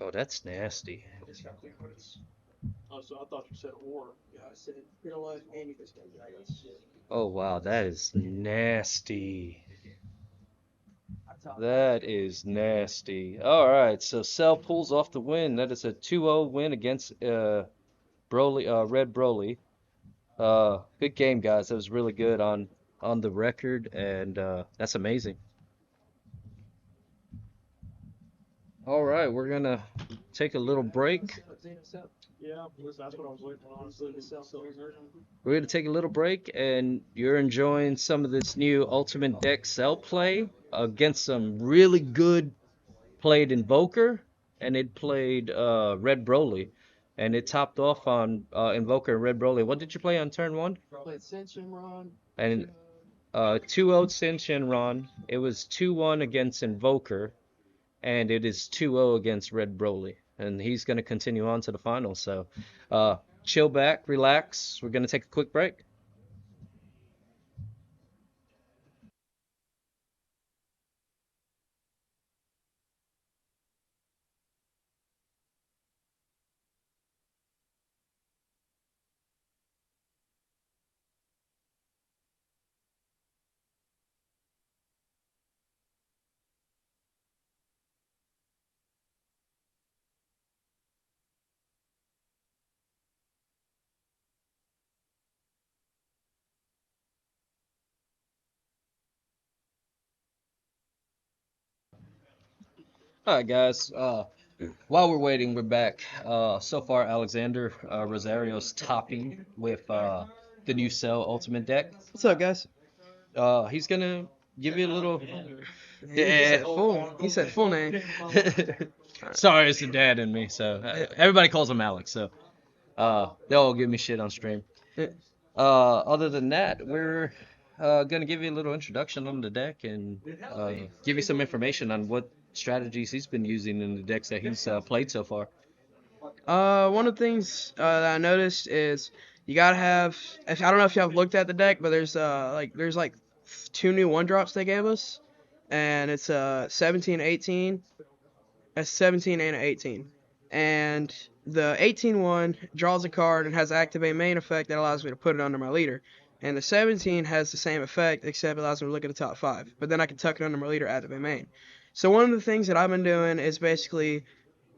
Oh, that's nasty. Discard 3 cards. Oh, so I thought you said or. Yeah, I said crit a life and you discard dragons. Oh wow, that is nasty. That is nasty. All right, so Cell pulls off the win. That is a 2-0 win against Broly, Red Broly. Good game, guys. That was really good on the record, and that's amazing. All right, we're gonna take a little break. Yeah, that's what I was waiting on. Honestly, We're gonna take a little break, and you're enjoying some of this new Ultimate Deck Cell play against some really good played Invoker, and it played Red Broly, and it topped off on Invoker and Red Broly. What did you play on turn one? Played Shenron. And 2-0 Sin Shenron. It was 2-1 against Invoker, and it is 2-0 against Red Broly. And he's going to continue on to the finals. So chill back, relax. We're going to take a quick break. All right, guys. While we're waiting, we're back. So far, Alexander Rosario's topping with the new Cell Ultimate deck. What's up, guys? He's gonna give you a little. He said full name. Sorry, it's the dad in me. So everybody calls him Alex. So they'll all give me shit on stream. Other than that, we're gonna give you a little introduction on the deck and give you some information on what strategies he's been using in the decks that he's played so far. One of the things that I noticed is you gotta have. I don't know if y'all have looked at the deck, but there's like 2 new 1-drops they gave us, and it's 17, 18, a 17 and an 18, and the 18 one draws a card and has activate main effect that allows me to put it under my leader, and the 17 has the same effect except it allows me to look at the top 5, but then I can tuck it under my leader, activate main. So one of the things that I've been doing is basically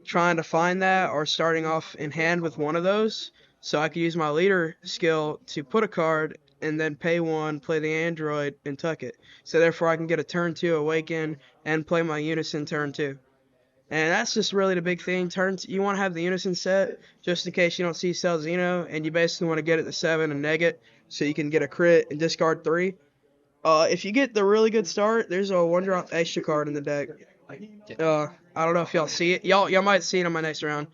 trying to find that or starting off in hand with one of those so I could use my leader skill to put a card and then pay 1, play the android, and tuck it. So therefore I can get a turn 2 awaken and play my unison turn 2. And that's just really the big thing. You want to have the unison set just in case you don't see Cell Xeno, and you basically want to get it to 7 and neg it so you can get a crit and discard 3. If you get the really good start, there's a 1-drop extra card in the deck. I don't know if y'all see it. Y'all might see it on my next round.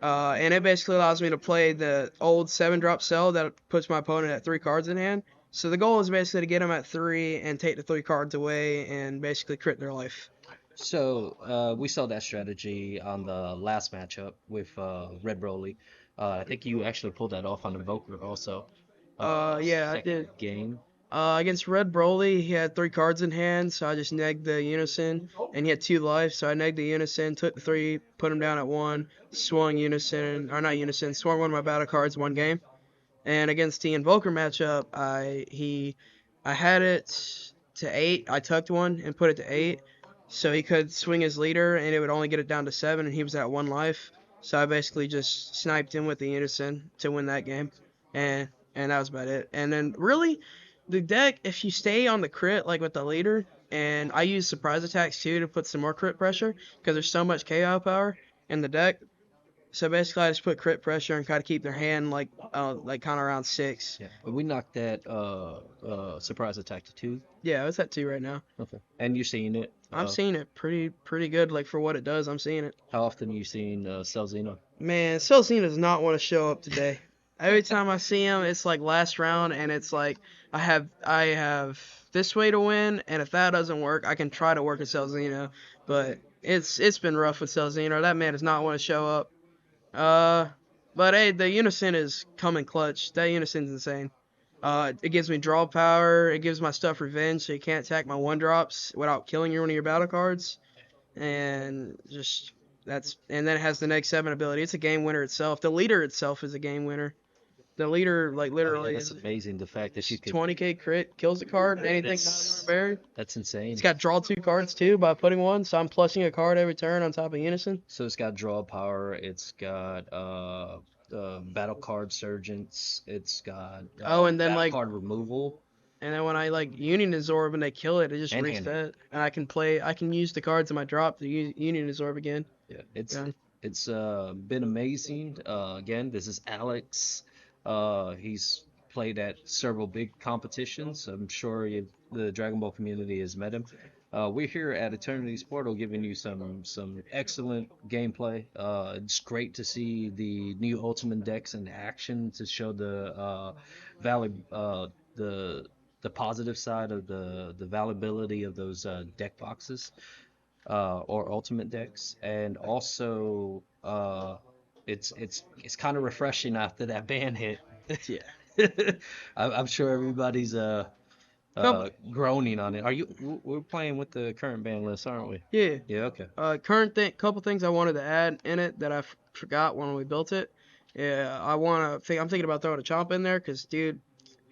And it basically allows me to play the old 7-drop Cell that puts my opponent at 3 cards in hand. So the goal is basically to get them at 3 and take the 3 cards away and basically crit their life. So we saw that strategy on the last matchup with Red Broly. I think you actually pulled that off on Invoker also. Yeah, I did. Game. Against Red Broly, he had 3 cards in hand, so I just negged the Unison, and he had 2 life, so I negged the Unison, took the 3, put him down at 1, swung Unison, or not Unison, swung one of my battle cards, 1 game. And against the Invoker matchup, I had it to 8, I tucked 1 and put it to 8, so he could swing his leader, and it would only get it down to 7, and he was at 1 life. So I basically just sniped him with the unison to win that game, and that was about it. And then really, the deck, if you stay on the crit like with the leader, and I use surprise attacks too to put some more crit pressure because there's so much KO power in the deck. So basically, I just put crit pressure and kind of keep their hand like kind of around 6. Yeah, but we knocked that surprise attack to 2. Yeah, it's at 2 right now. Okay. And you're seeing it. I'm seeing it pretty good. Like for what it does, I'm seeing it. How often are you seeing Celzino? Man, Celcina does not want to show up today. Every time I see him, it's like last round, and it's like I have this way to win, and if that doesn't work, I can try to work with Celzino. But it's been rough with Celzino. That man does not want to show up. But hey, the unison is coming clutch. That unison's insane. It gives me draw power. It gives my stuff revenge, so you can't attack my 1-drops without killing one of your battle cards. And just and then it has the next 7 ability. It's a game winner itself. The leader itself is a game winner. The leader, like literally, That's amazing. The fact that you could. 20k crit kills the card. Anything not buried. That's insane. It's got draw 2 cards too by putting 1, so I'm plussing a card every turn on top of unison. So it's got draw power. It's got battle card surgeons. It's got And then battle card removal. And then when I like Union Absorb and they kill it, it just And reset. And I can use the cards in my drop to use Union Absorb again. Yeah, it's been amazing. Again, this is Alex. He's played at several big competitions. I'm sure the Dragon Ball community has met him. We're here at Eternity's Portal giving you some excellent gameplay. It's great to see the new Ultimate decks in action to show the the positive side of the valuability of those deck boxes or ultimate decks, and also it's kind of refreshing after that ban hit. Yeah. I'm sure everybody's groaning on it. We're playing with the current ban list, aren't we? Yeah. Yeah. Okay. Couple things I wanted to add in it that I forgot when we built it. Yeah, I'm thinking about throwing a chomp in there because, dude,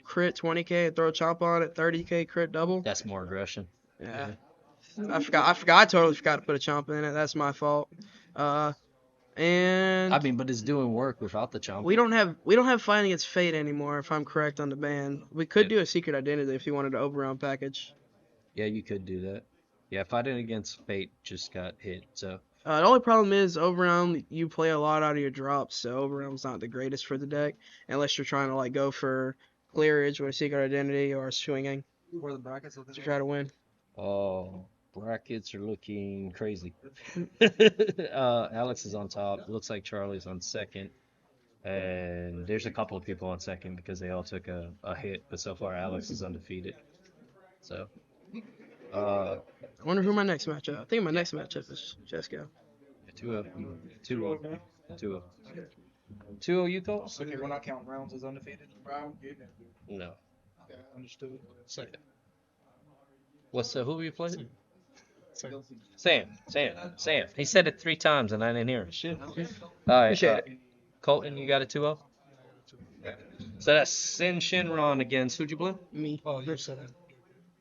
crit 20k and throw a chomp on it, 30k crit double. That's more aggression. Yeah. I totally forgot to put a chomp in it. That's my fault. And I mean, but it's doing work without the chomp. we don't have fighting against fate anymore. If I'm correct on the ban, we could do a secret identity if you wanted to overround package. Yeah, you could do that. Yeah, fighting against fate just got hit. So the only problem is overround. You play a lot out of your drops, so overround's not the greatest for the deck unless you're trying to like go for clearage with a secret identity or swinging. Where the brackets looking To try to win. oh, brackets are looking crazy. Alex is on top. Looks like Charlie's on second. And there's a couple of people on second because they all took a hit, but so far Alex is undefeated. So, I wonder who my next matchup. I think my next matchup is Jesco. 2-0. 2-0. 2-0. 2-0 you call? Okay, we're not counting rounds as undefeated. No. Yeah, understood. Second. Who are you playing? Second. Sam. He said it 3 times and I didn't hear him. All right. Appreciate it. Colton, you got a 2-0? So that's Sin Shinron against who'd you play? Me. Oh, you're 7.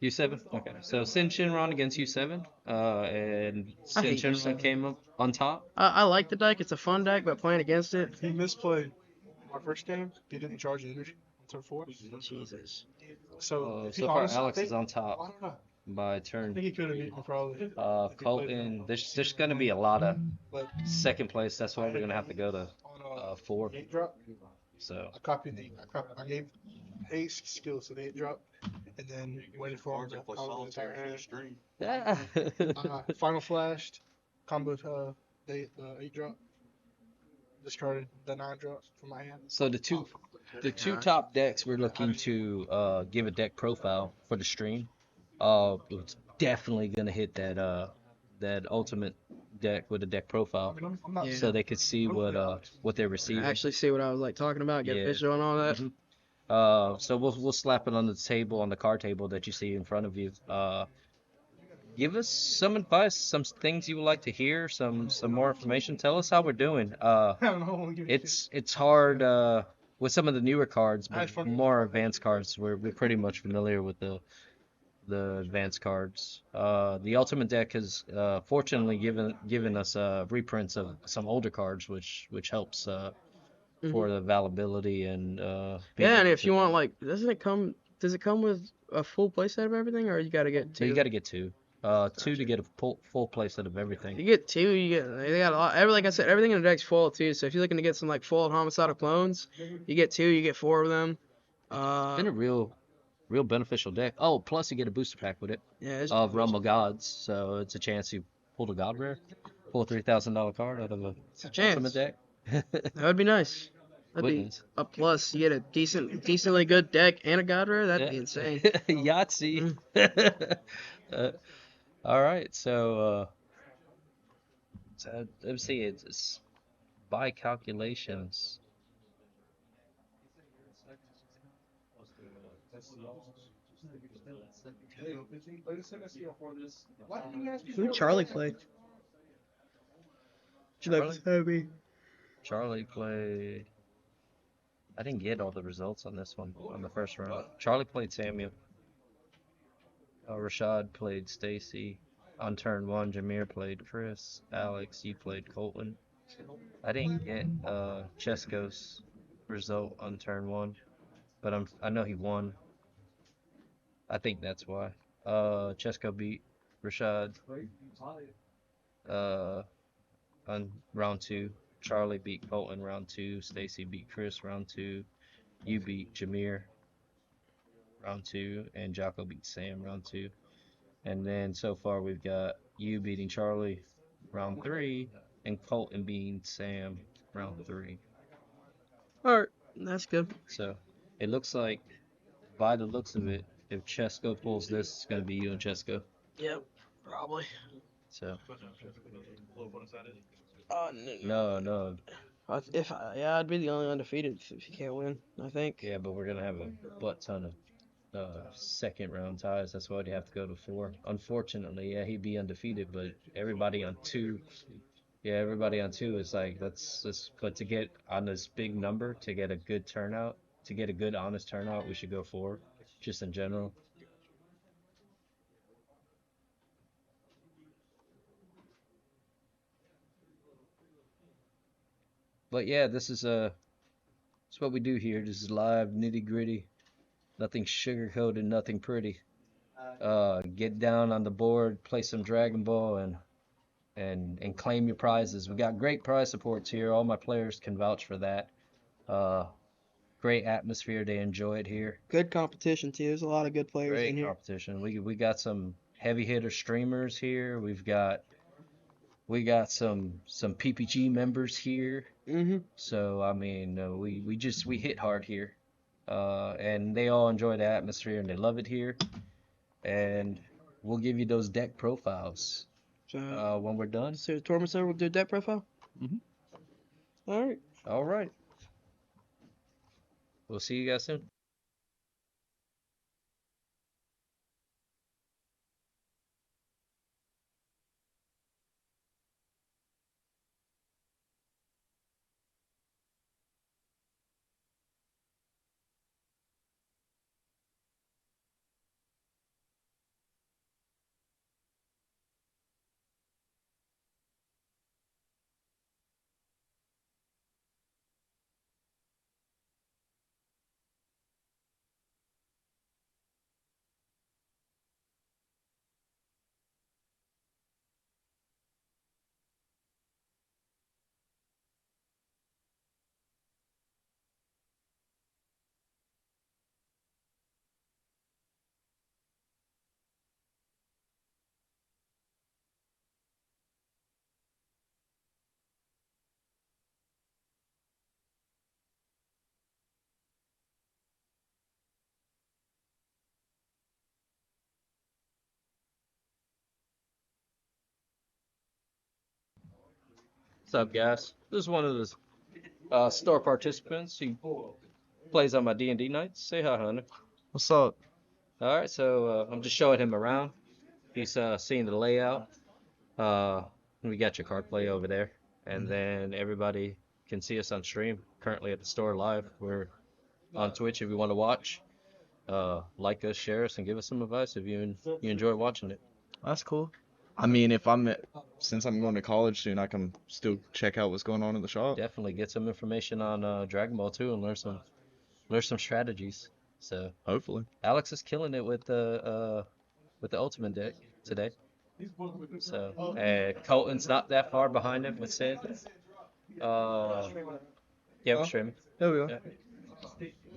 U7? Okay. So Sin Shinron against U7. And I Sin hate Shinron U7. came up on top. I like the deck. It's a fun deck, but playing against it, He misplayed our first game. He didn't charge the energy on turn 4. Jesus. So, So far Alex is on I top don't know. by I turn. think he could have beat me probably. Colton, there's going to be a lot of But second place. That's why we're going to have to go to on 4. 8 drop, So I gave Ace skill, so the 8 drop, and then waited for him to follow the entire hand. yeah. Final flashed, combo the 8 drop, discarded the 9 drops from my hand. So the two top decks we're looking to give a deck profile for the stream. It's definitely gonna hit that ultimate deck with a deck profile, I mean, I'm not Yeah. so they could see what they're receiving. Actually, see what I was like talking about, get Yeah. visual and all that. Mhm. So we'll slap it on the table, on the card table that you see in front of you. Give us some advice, some things you would like to hear, some more information. Tell us how we're doing. I don't know. I won't give a shit. It's hard with some of the newer cards, I had but fun. more advanced cards. We're pretty much familiar with the advanced cards. The Ultimate deck has fortunately given us reprints of some older cards, which helps for the availability and being Yeah, and able if to. you want like, does it come with a full playset of everything, or you gotta get No, you two? got to get two. Two to get a full playset of everything. You get two, they got a lot. Like I said, everything in the deck's full too. So if you're looking to get some like full homicidal clones, you get two, you get four of them. It's been a real beneficial deck. Oh, plus you get a booster pack with it Yeah, it's of Realm of Gods, so it's a chance you pull a God Rare, pull a $3,000 card out of a a Ultimate chance. deck. That would be nice. That'd be Wouldn't a plus. You get a decently good deck and a god rare. That'd it? be insane. Yeah. Yahtzee. Mm. uh, all right, so let me see. It's by calculations. Who did Charlie play? Charlie. Heavy. Charlie played. I didn't get all the results on this one on the first round. Charlie played Samuel. Rashad played Stacy. On turn one, Jameer played Chris. Alex, you played Colton. I didn't get Chesko's result on turn one, but I know he won. I think that's why. Chesko beat Rashad uh, on round two. Charlie beat Colton round two. Stacy beat Chris round two. You beat Jameer round two, and Jocko beat Sam round two. And then so far we've got you beating Charlie round three, and Colton beating Sam round three. All right, that's good. So it looks like, by the looks of it, if Chesko pulls this, it's going to be you and Chesko. Yep, probably. So No. no. Yeah, I'd be the only undefeated if you can't win. I think. Yeah, but we're going to have a butt ton of second round ties. That's why you have to go to four. Unfortunately, yeah, he'd be undefeated, but everybody on two. Yeah, everybody on two is like that's. But to get on this big number, to get a good turnout, to get a good honest turnout, we should go four, just in general. But yeah, this is it's what we do here. This is live, nitty gritty, nothing sugar coated, nothing pretty. Get down on the board, play some Dragon Ball, and claim your prizes. We got great prize supports here. All my players can vouch for that. Uh, Great atmosphere. They enjoy it here. Good competition too. There's a lot of good players in Great here. competition. We got some heavy hitter streamers here. We got some PPG members here. Mhm. So I mean, we hit hard here, and they all enjoy the atmosphere and they love it here. And we'll give you those deck profiles So, when we're done. so the tournament server will do deck profile. Mhm. All right. All right. We'll see you guys soon. What's up, guys? This is one of the store participants. He plays on my D&D nights. Say hi, Hunter. What's up? All right, so I'm just showing him around. He's seeing the layout. We got your card play over there, and then everybody can see us on stream. Currently at the store live. We're on Twitch if you want to watch. like us, share us, and give us some advice if you enjoy watching it. That's cool. I mean, if I'm since I'm going to college soon, I can still check out what's going on in the shop. Definitely get some information on Dragon Ball too and learn some strategies. So Hopefully. Alex is killing it with the Ultimate deck today. So Colton's not that far behind him with Sid. Uh, yeah, we're Oh, streaming. there we go.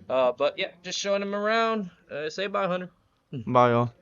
Yeah. But yeah, just showing him around. Say bye, Hunter. Bye, y'all.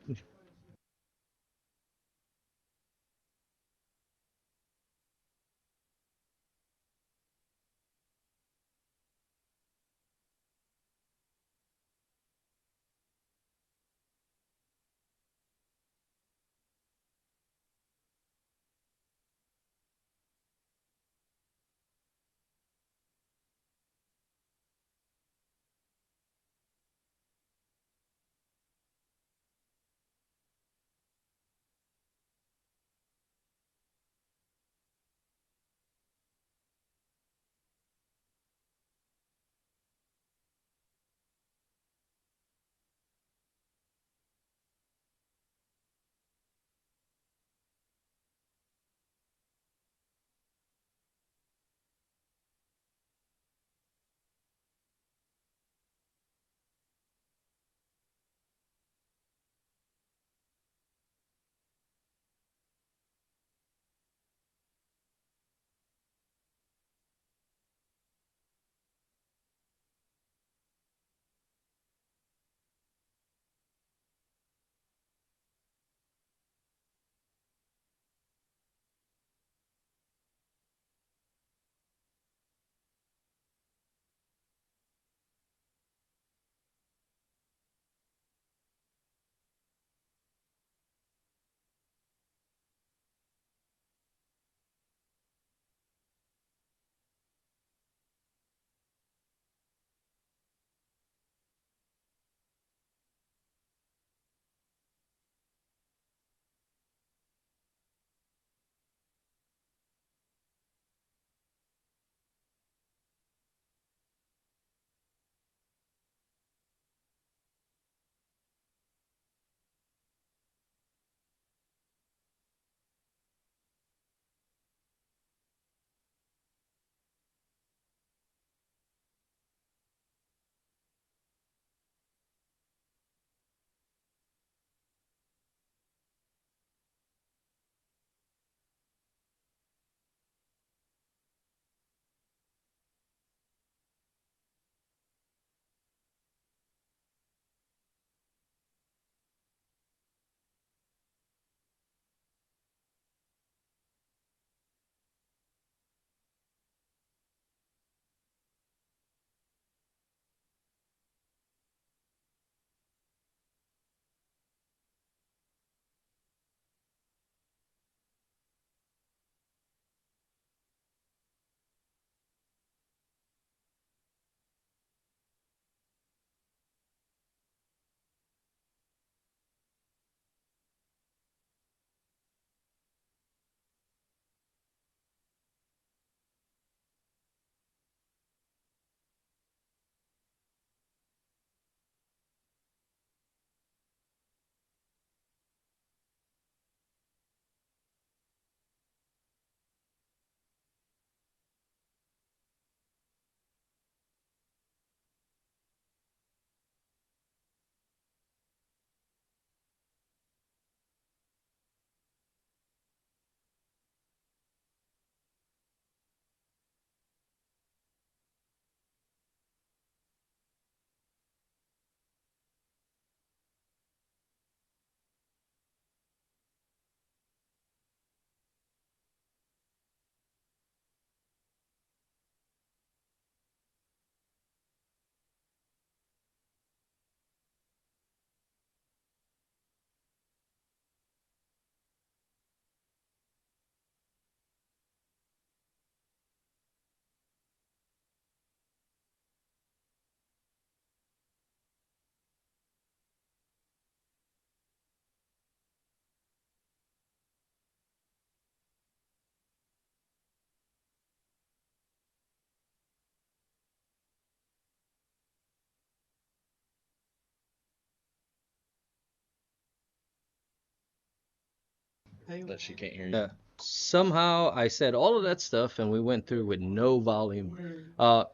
That she can't hear you. Yeah. Somehow I said all of that stuff and we went through with no volume.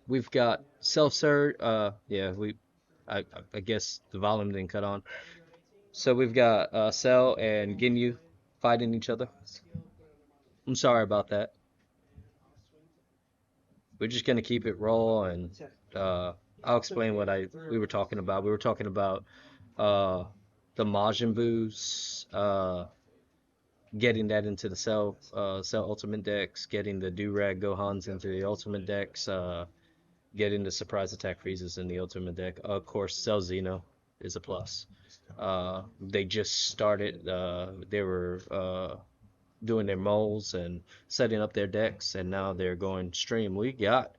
We've got self-serve. Yeah, I guess the volume didn't cut on. So we've got Cell and Ginyu fighting each other. I'm sorry about that. We're just gonna keep it raw and uh, I'll explain what I we were talking about. We were talking about uh, the Majin Boos, getting that into the Cell Ultimate decks, getting the Durag Gohans into the Ultimate decks, getting the Surprise Attack Freezes in the Ultimate deck. Of course, Cell Xeno is a plus. They just started. They were doing their molds and setting up their decks, and now they're going stream. We got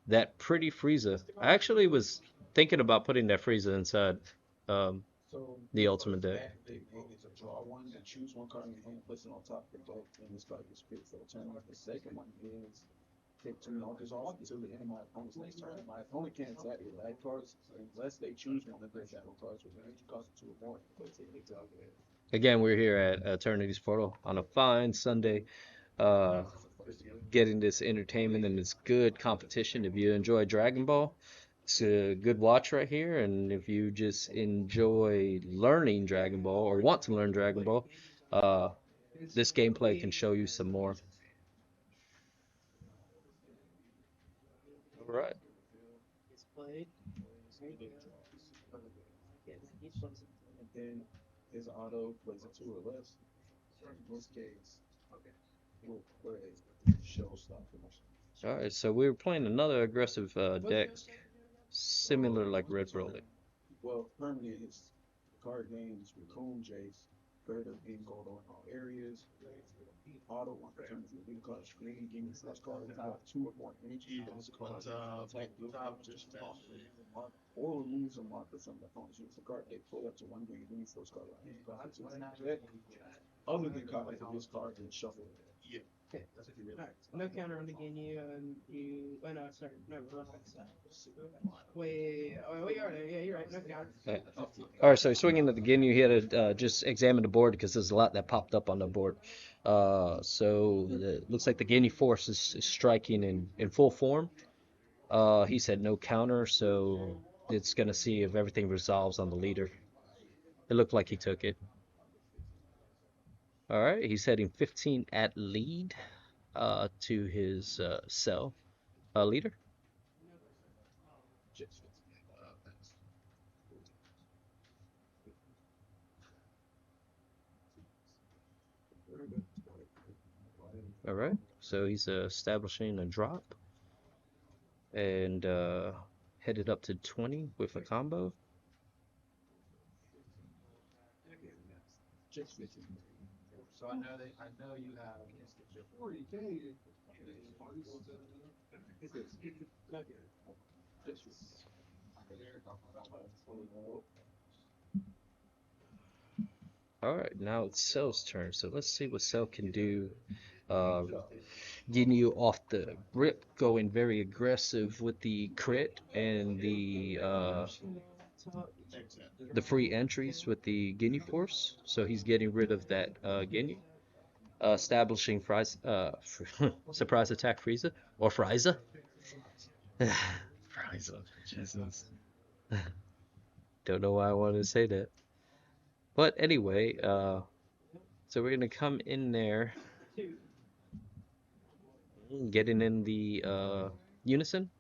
that pretty Frieza. I actually was thinking about putting that Frieza inside um, the Ultimate deck. Again, we're here at Eternity's Portal on a fine Sunday, uh, getting this entertainment and this good competition. If you enjoy Dragon Ball, it's a good watch right here. And if you just enjoy learning Dragon Ball or want to learn Dragon Ball, uh, this gameplay can show you some more. All right. All right, so we were playing another aggressive deck, similar like Red Broly. Okay. Alright. No counter on the Ginyu, and you. Oh, no, sorry. No, wait. Oh, you are there. Yeah, you're right. No counter. Yeah. All right, so swinging at the Ginyu, he had to just examine the board because there's a lot that popped up on the board. It looks like the Ginyu Force is striking in full form. He said no counter, so it's gonna see if everything resolves on the leader. It looked like he took it. All right, he's heading 15 at lead to his cell leader. All right, so he's establishing a drop and headed up to 20 with a combo. So I know you have. All right, now it's Cell's turn. So let's see what Cell can do. Uh, Getting you off the rip, going very aggressive with the crit and the free entries with the Ginyu Force. So he's getting rid of that Ginyu, establishing surprise attack Frieza or Frieza. Frieza. Jesus. Don't know why I wanted to say that. But anyway, so we're gonna come in there, getting in the unison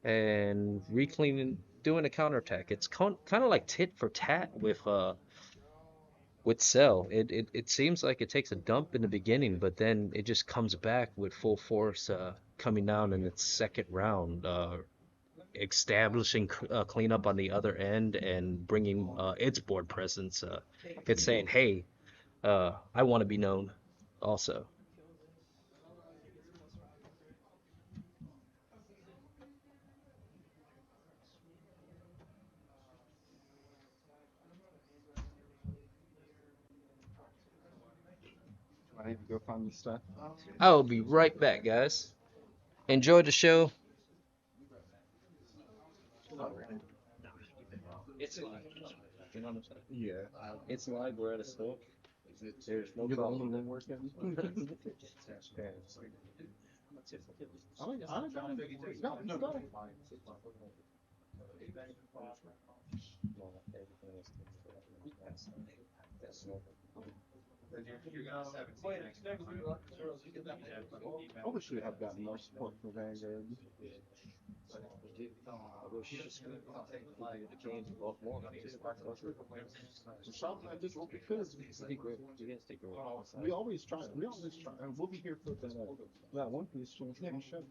and recleaning, doing a counterattack. It's kind of like tit for tat with Cell. It seems like it takes a dump in the beginning, but then it just comes back with full force, coming down in its second round, establishing cleanup on the other end and bringing its board presence. It's saying, hey, I want to be known also. I need to go find the stuff. I will be right back, guys. Enjoy the show. It's live. You know what I'm saying? Yeah. It's live. We're at a store. There's no You're the only problem. one working. I got him. I wish we had gotten more support from Vanguard. Something like this, what we could. We always try. We always try. And we'll be here for that one piece next show.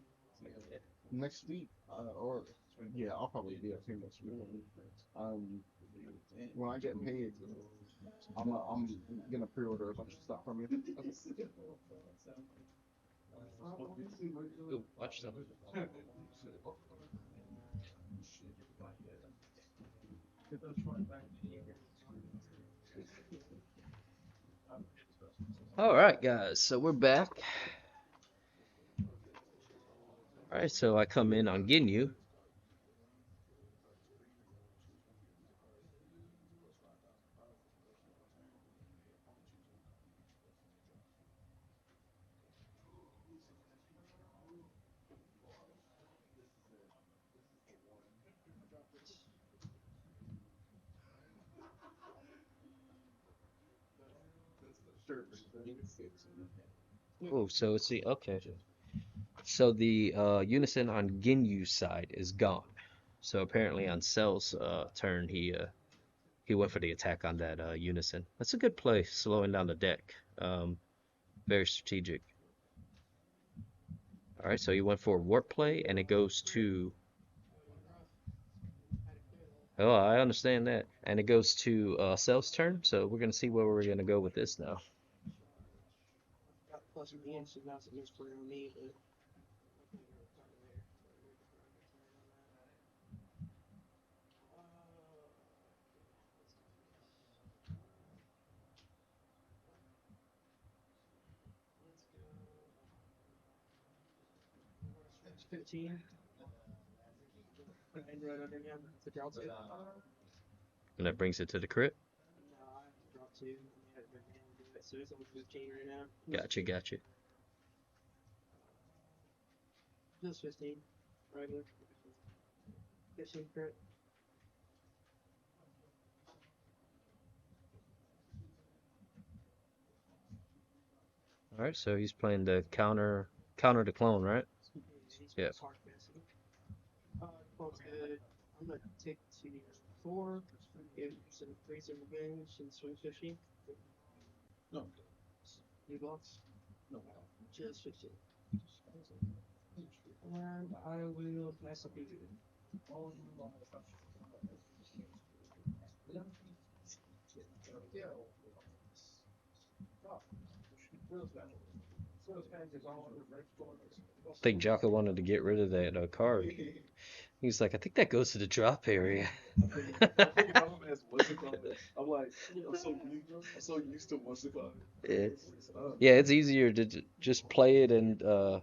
Next week, or yeah, I'll probably be up here next week. Um, when I get paid, I'm gonna pre-order a bunch of stuff from you. Ooh, watch them. All right, guys. So we're back. All right. So I come in on Ginyu. Oh, so it's the okay. So the unison on Ginyu's side is gone. So apparently on Cell's turn, he went for the attack on that unison. That's a good play, slowing down the deck. Very strategic. All right, so he went for a warp play, and it goes to. Oh, I understand that, and it goes to Cell's turn. So we're gonna see where we're gonna go with this now. Got plus me, so now it's a misplay on me, but 15. And right under him, it's a draw two. And that brings it to the crit. No, I have to draw two. I had to bring him do it, so it's only 15 right now. Gotcha, gotcha. Just 15. Regular. 15 crit. All right, so he's playing the counter the clone, right? He's Yeah. sarcastic. Clone's good. I'm gonna take to 4. Give some freezer revenge and swing 50. No. New blocks? No. Just 15. And I will mess up you. I think Jocko wanted to get rid of that card. He's like, I think that goes to the drop area. I'm like, I'm so used to what's it called. Yeah, yeah, it's easier to just play it and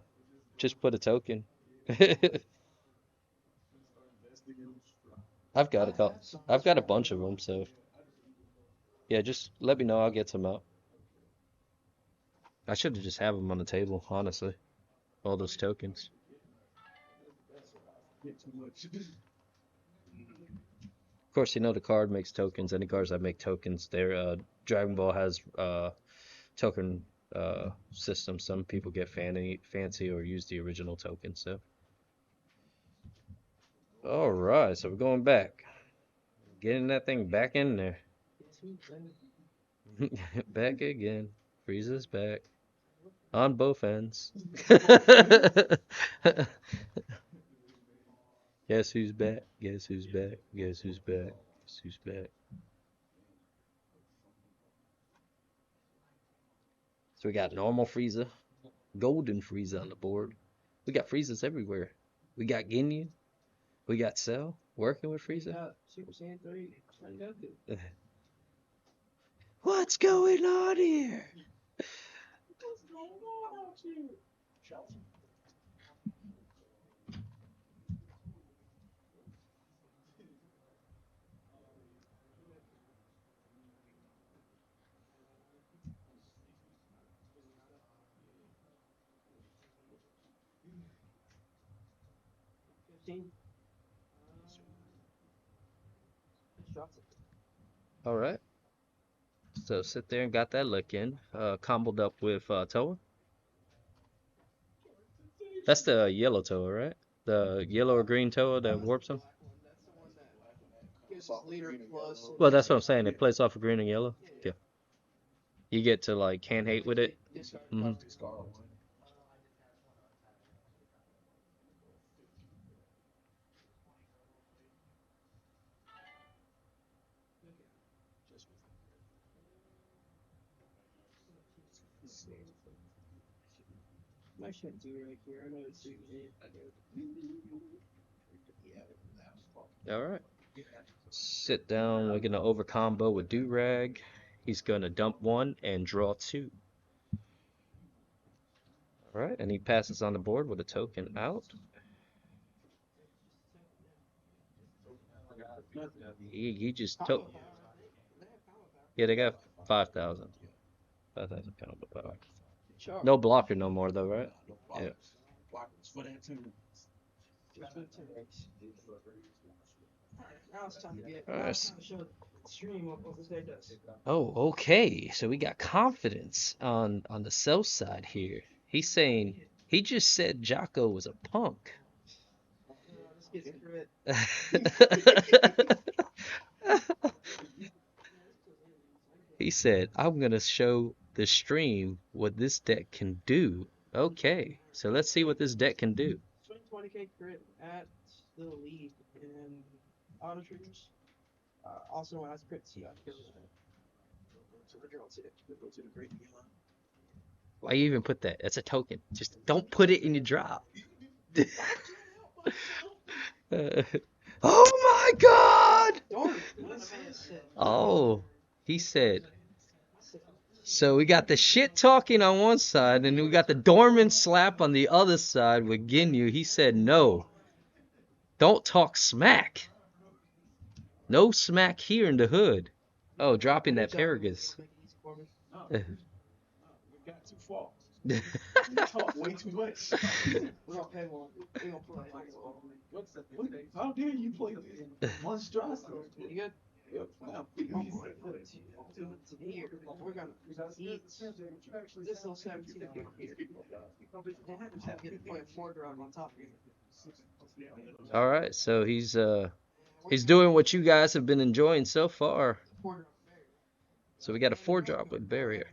just put a token. I've got a couple. I've got a bunch of them, so yeah, just let me know. I'll get some out. I should have just have them on the table, honestly. All those tokens. Of course, you know the card makes tokens. Any cards that make tokens, their Dragon Ball has token system. Some people get fancy or use the original token. So, all right, so we're going back, getting that thing back in there, back again. Frieza's back on both ends. Guess who's back? Guess who's back? Guess who's back? Guess who's back? So we got normal Frieza, golden Frieza on the board. We got Friezas everywhere. We got Ginyu. We got Cell working with Frieza. Super Saiyan 3. Goku. What's going on here? What's going on out here? 15. Shots. All right. So sit there and got that lick in. Comboed up with Toa. That's the yellow Toa, right? The yellow or green Toa that warps him. That's the one that gives leader plus. Well, that's what I'm saying. It plays off of green and yellow. Yeah. You get to like can't hate with it. Hmm. I shouldn't do right here. I know it's too late. All right. Sit down. We're gonna over combo with Durag. He's gonna dump one and draw two. All right, and he passes on the board with a token out. He just took. Yeah, they got 5,000. 5,000 pound of power. No blocker no more though, right? Yeah. Now it's time to get. All right. Show the stream what this guy does. Oh, okay. So we got confidence on the sell side here. He's saying he just said Jocko was a punk. This gets crit. He said, I'm gonna show the stream what this deck can do. Okay, so let's see what this deck can do. 20k crit at the lead in auto triggers. Also has crit CI. So we're going to go to the great Milan. Why you even put that? That's a token. Just don't put it in your drop. Oh my God! Oh, he said. So we got the shit talking on one side, and we got the Dorman slap on the other side with Ginyu. He said no. Don't talk smack. No smack here in the hood. Oh, dropping that Paragus. Got too far. You talk way too much. We're gonna pay one. We're gonna play one. How dare you play this monstrosity? You good? Yep. Now, Here, we're gonna eat this little 17 here. And get to play a 4-drop on top of it. All right, so he's doing what you guys have been enjoying so far. So we got a 4-drop with barrier.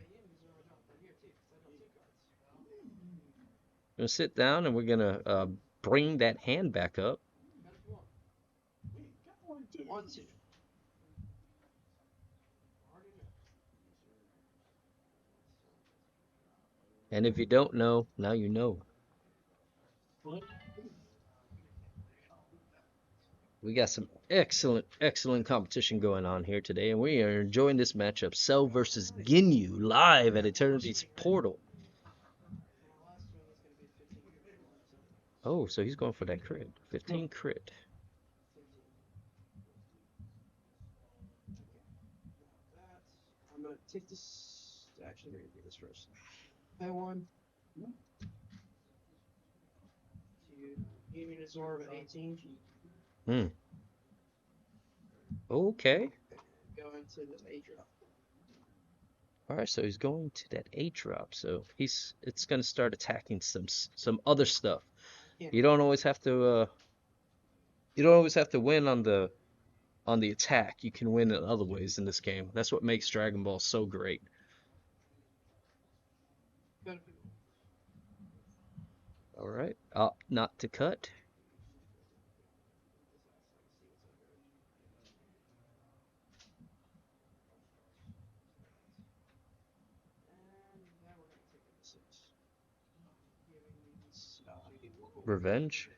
We're gonna sit down and we're gonna bring that hand back up. 1, 2. And if you don't know, now you know. We got some excellent competition going on here today, and we are enjoying this matchup. Cell versus Ginyu live at Eternity's Portal. Oh, so he's going for that crit. 15 crit. I'm gonna take this. Actually, we're gonna do this first. Pay 1. Give me an absorb at 18. Okay. Go into the 8-drop. All right, so he's going to that 8-drop. So it's gonna start attacking some other stuff. Yeah. You don't always have to win on the attack. You can win in other ways in this game. That's what makes Dragon Ball so great. All right, up not to cut. Revenge.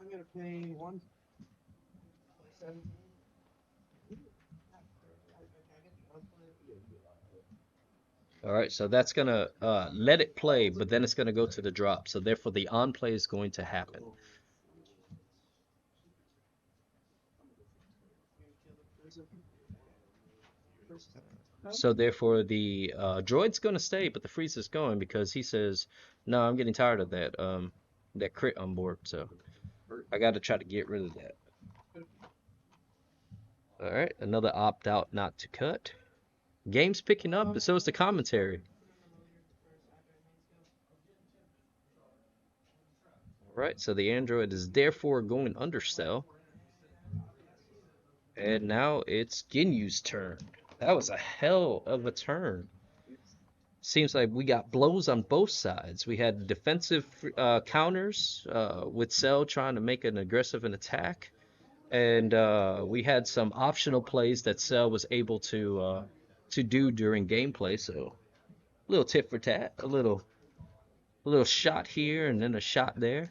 I'm gonna pay 1. All right, so that's gonna let it play, but then it's gonna go to the drop. So therefore, the on play is going to happen. So therefore, the droid's gonna stay, but the Frieza's going because he says, "No, I'm getting tired of that crit on board. So I got to try to get rid of that." All right, another opt out, not to cut. Game's picking up, but so is the commentary. All right, so the android is therefore going undersell, and now it's Ginyu's turn. That was a hell of a turn. Seems like we got blows on both sides. We had defensive counters with Cell trying to make an aggressive attack, and we had some optional plays that Cell was able to do during gameplay. So a little tit for tat, a little shot here and then a shot there.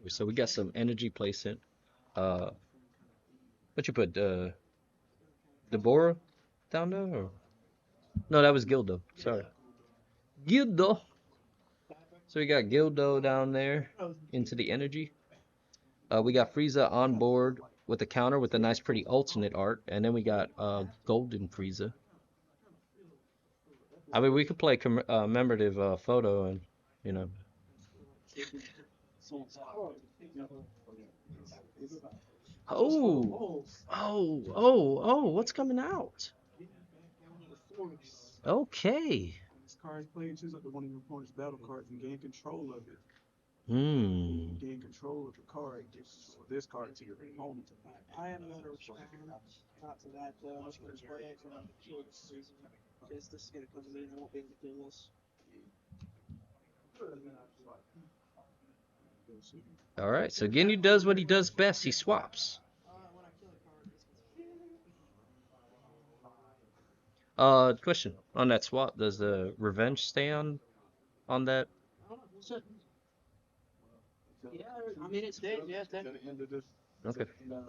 So we got some energy placement. Uh, what you put? Deborah down there? Or? No, that was Gildo. Sorry, Gildo. So we got Gildo down there into the energy. We got Frieza on board with a counter with a nice, pretty alternate art, and then we got Golden Frieza. I mean, we could play commemorative photo, and you know. Oh, what's coming out? Okay. This card is played, choose up to one of your opponent's battle cards and gain control of it. Hmm. Gain control of the card, gives this card to your opponent. I am going to respond not to that. I'm just going to play it because this is going to come to me and I won't be able to kill this. All right. So Ginyu does what he does best. He swaps. When I kill a card, this Question on that swap: does the revenge stay on that? I don't know. We'll see. Yeah, I mean, it stays. Yeah, Okay. Yeah.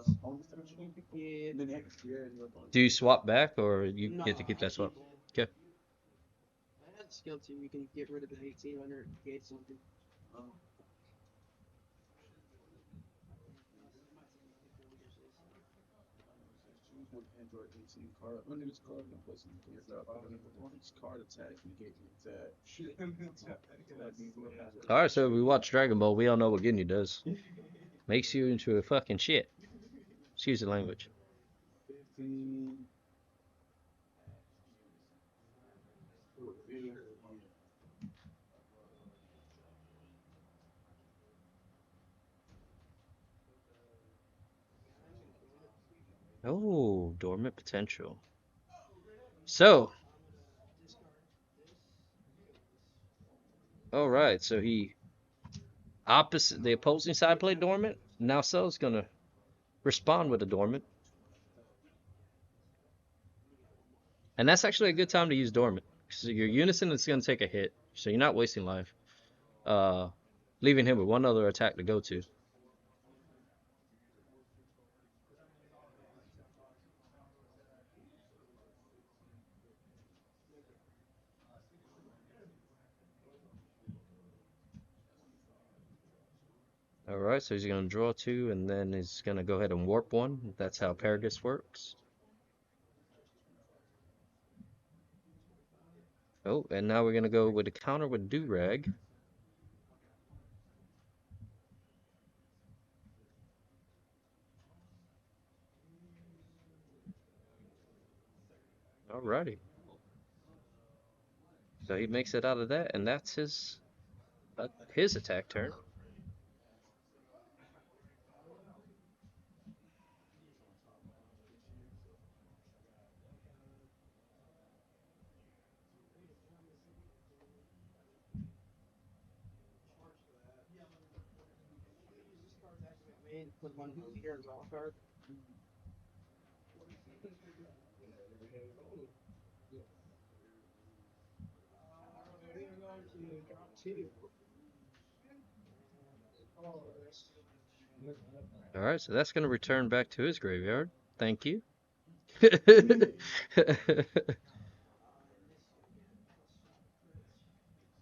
Do you swap back, or you No, get to keep I that swap? keep it. Okay. I had skill 2. You can get rid of an 1800 and gate something. Choose one Android 18 card. Under this card, and place it in your opponent's card attack, negate the attack. All right. So if we watch Dragon Ball, we all know what Ginyu does. Makes you into a fucking shit. Excuse the language. 15. Oh, dormant potential. So, all right. So he opposite the opposing side played dormant. Now Cell's gonna respond with a dormant, and that's actually a good time to use dormant. So your unison is gonna take a hit, so you're not wasting life. Uh, Leaving him with one other attack to go to. All right, so he's gonna draw 2, and then he's gonna go ahead and warp 1. That's how Paragus works. Oh, and now we're gonna go with a counter with Durag. Alrighty. So he makes it out of that, and that's his attack turn. Put one here and draw a card. Drop two. All right, so that's going to return back to his graveyard. Thank you.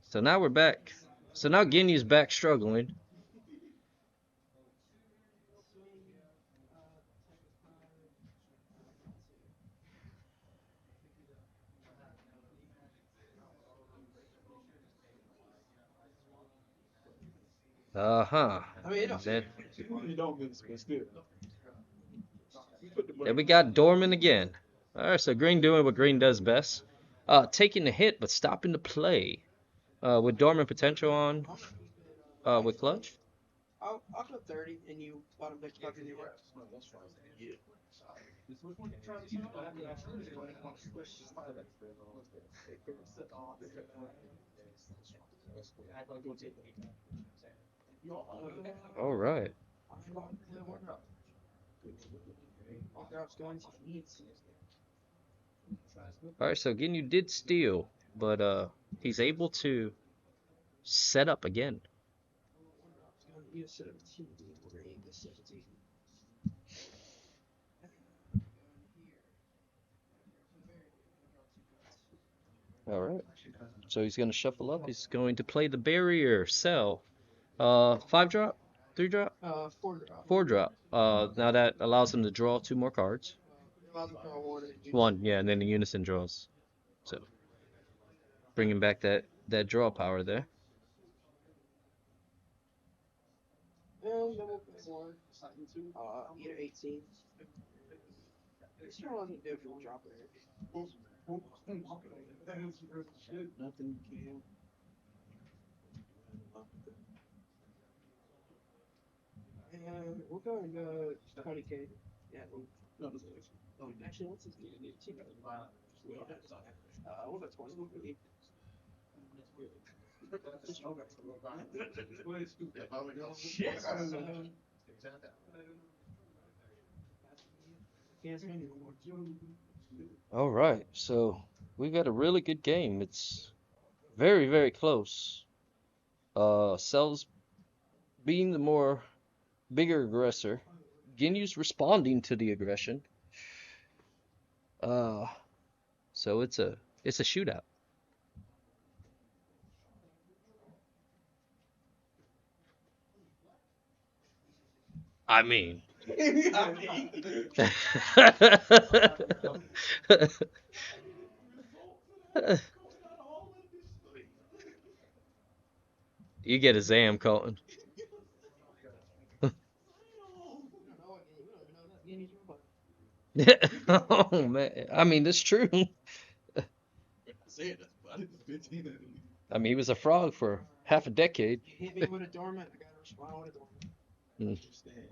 So now we're back. So now Guinea's back struggling. Uh-huh. I mean, it don't. Then, You don't miss, but still. You put the then money. we got Dorman again. All right, so Green doing what Green does best. Taking the hit, but stopping the play. With Dorman potential on, with Clutch. I'll go 30, and you bottom deck stuff anywhere. All right. I'm going to play one drop. One drop's going to eat. All right, so Ginyu did steal, but he's able to set up again. One drop's going to eat a 17. We're going to eat this 17. All right. So he's going to shuffle up. He's going to play the barrier, sell. 5 drop, 3 drop, Four drop. 4 drop. Now that allows him to draw 2 more cards. Allows him to draw one. One, yeah, and then the unison draws. So bringing back that draw power there. And then we'll play one. Either 18. This one wasn't due for the drop there. Nothing can. And we're going to 20K. Yeah. No, Actually, what's his name? We'll go 20. All right, so we got a really good game. It's very, very close. Cell's being the more bigger aggressor. Ginyu's responding to the aggression. Uh, so it's a shootout. I mean, you get a Zam, Colton. Oh man, I mean that's true. I mean he was a frog for half a decade. You hit me with a dormant, I gotta respond with a dormant. I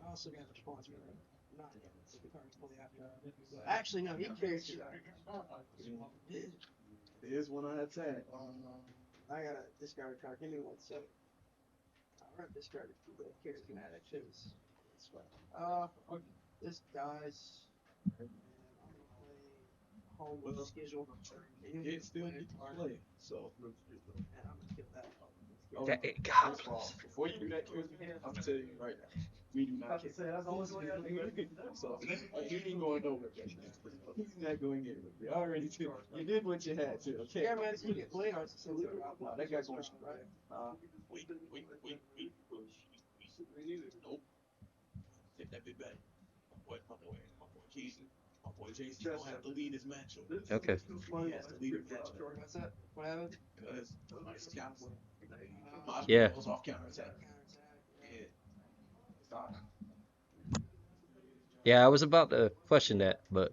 also got a response for that. Not yet. It's the card to play after. Actually, no, he carries you. There's one I attack. I gotta discard a card. Give me 1 second. I'll discard the carry kinetic. This dies. And I'm gonna play home with the schedule. And It still get to play. So. And I'm gonna kill that. God. Before you do that, I'm gonna tell you right now. We do not care. So he ain't going nowhere. He's not going anywhere. We already did. You did what you had to. Okay. Yeah, man, you get played on it's a No, that guy's going right. Wait. Nope. Take that bit back. My boy Jason. My boy Jason don't have to lead his match. Okay. He has to lead his match. What's that? What happened? Because it's counter. Yeah. Goes off counter attack. Yeah, I was about to question that, but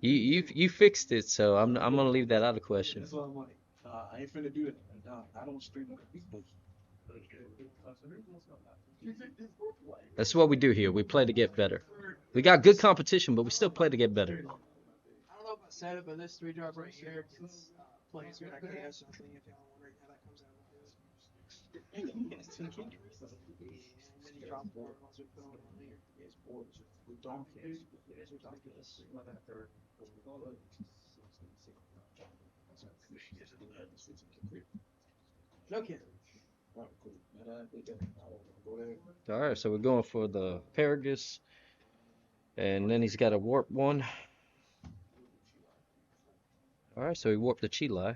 you fixed it, so I'm gonna leave that out of question. That's why I'm like, I ain't finna do it. I don't stream it. That's what we do here. We play to get better. We got good competition, but we still play to get better. I don't know about setup, but this 3-drop right here gets plays with that chaos something if y'all wondering how that comes out. And then you drop 4 once we put on here. No kidding. Alright, cool. And I think that I'll go there. All right, so we're going for the Paragus, and then he's got a warp one. All right, so he warped the Chili.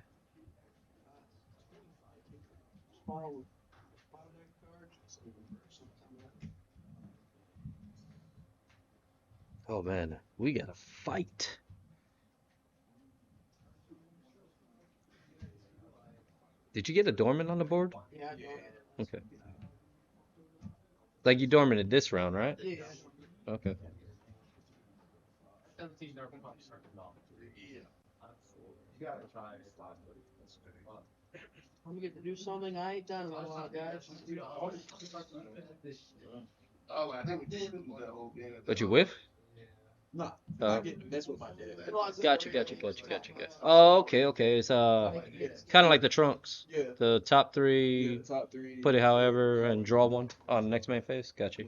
Oh man, we got a fight. Did you get a dormant on the board? Yeah, Okay. Like you dormanted this round, right? yeah. Okay. I'm gonna get to do something I ain't done in a while, guys. Oh, I think we did that whole game. But you whiff? Nah, Uh, I get that's what my dad. Gotcha. Oh, okay. It's kind of like the trunks. Yeah. The top Yeah, three, the top three. put it however, and draw one on the next main phase. Gotcha.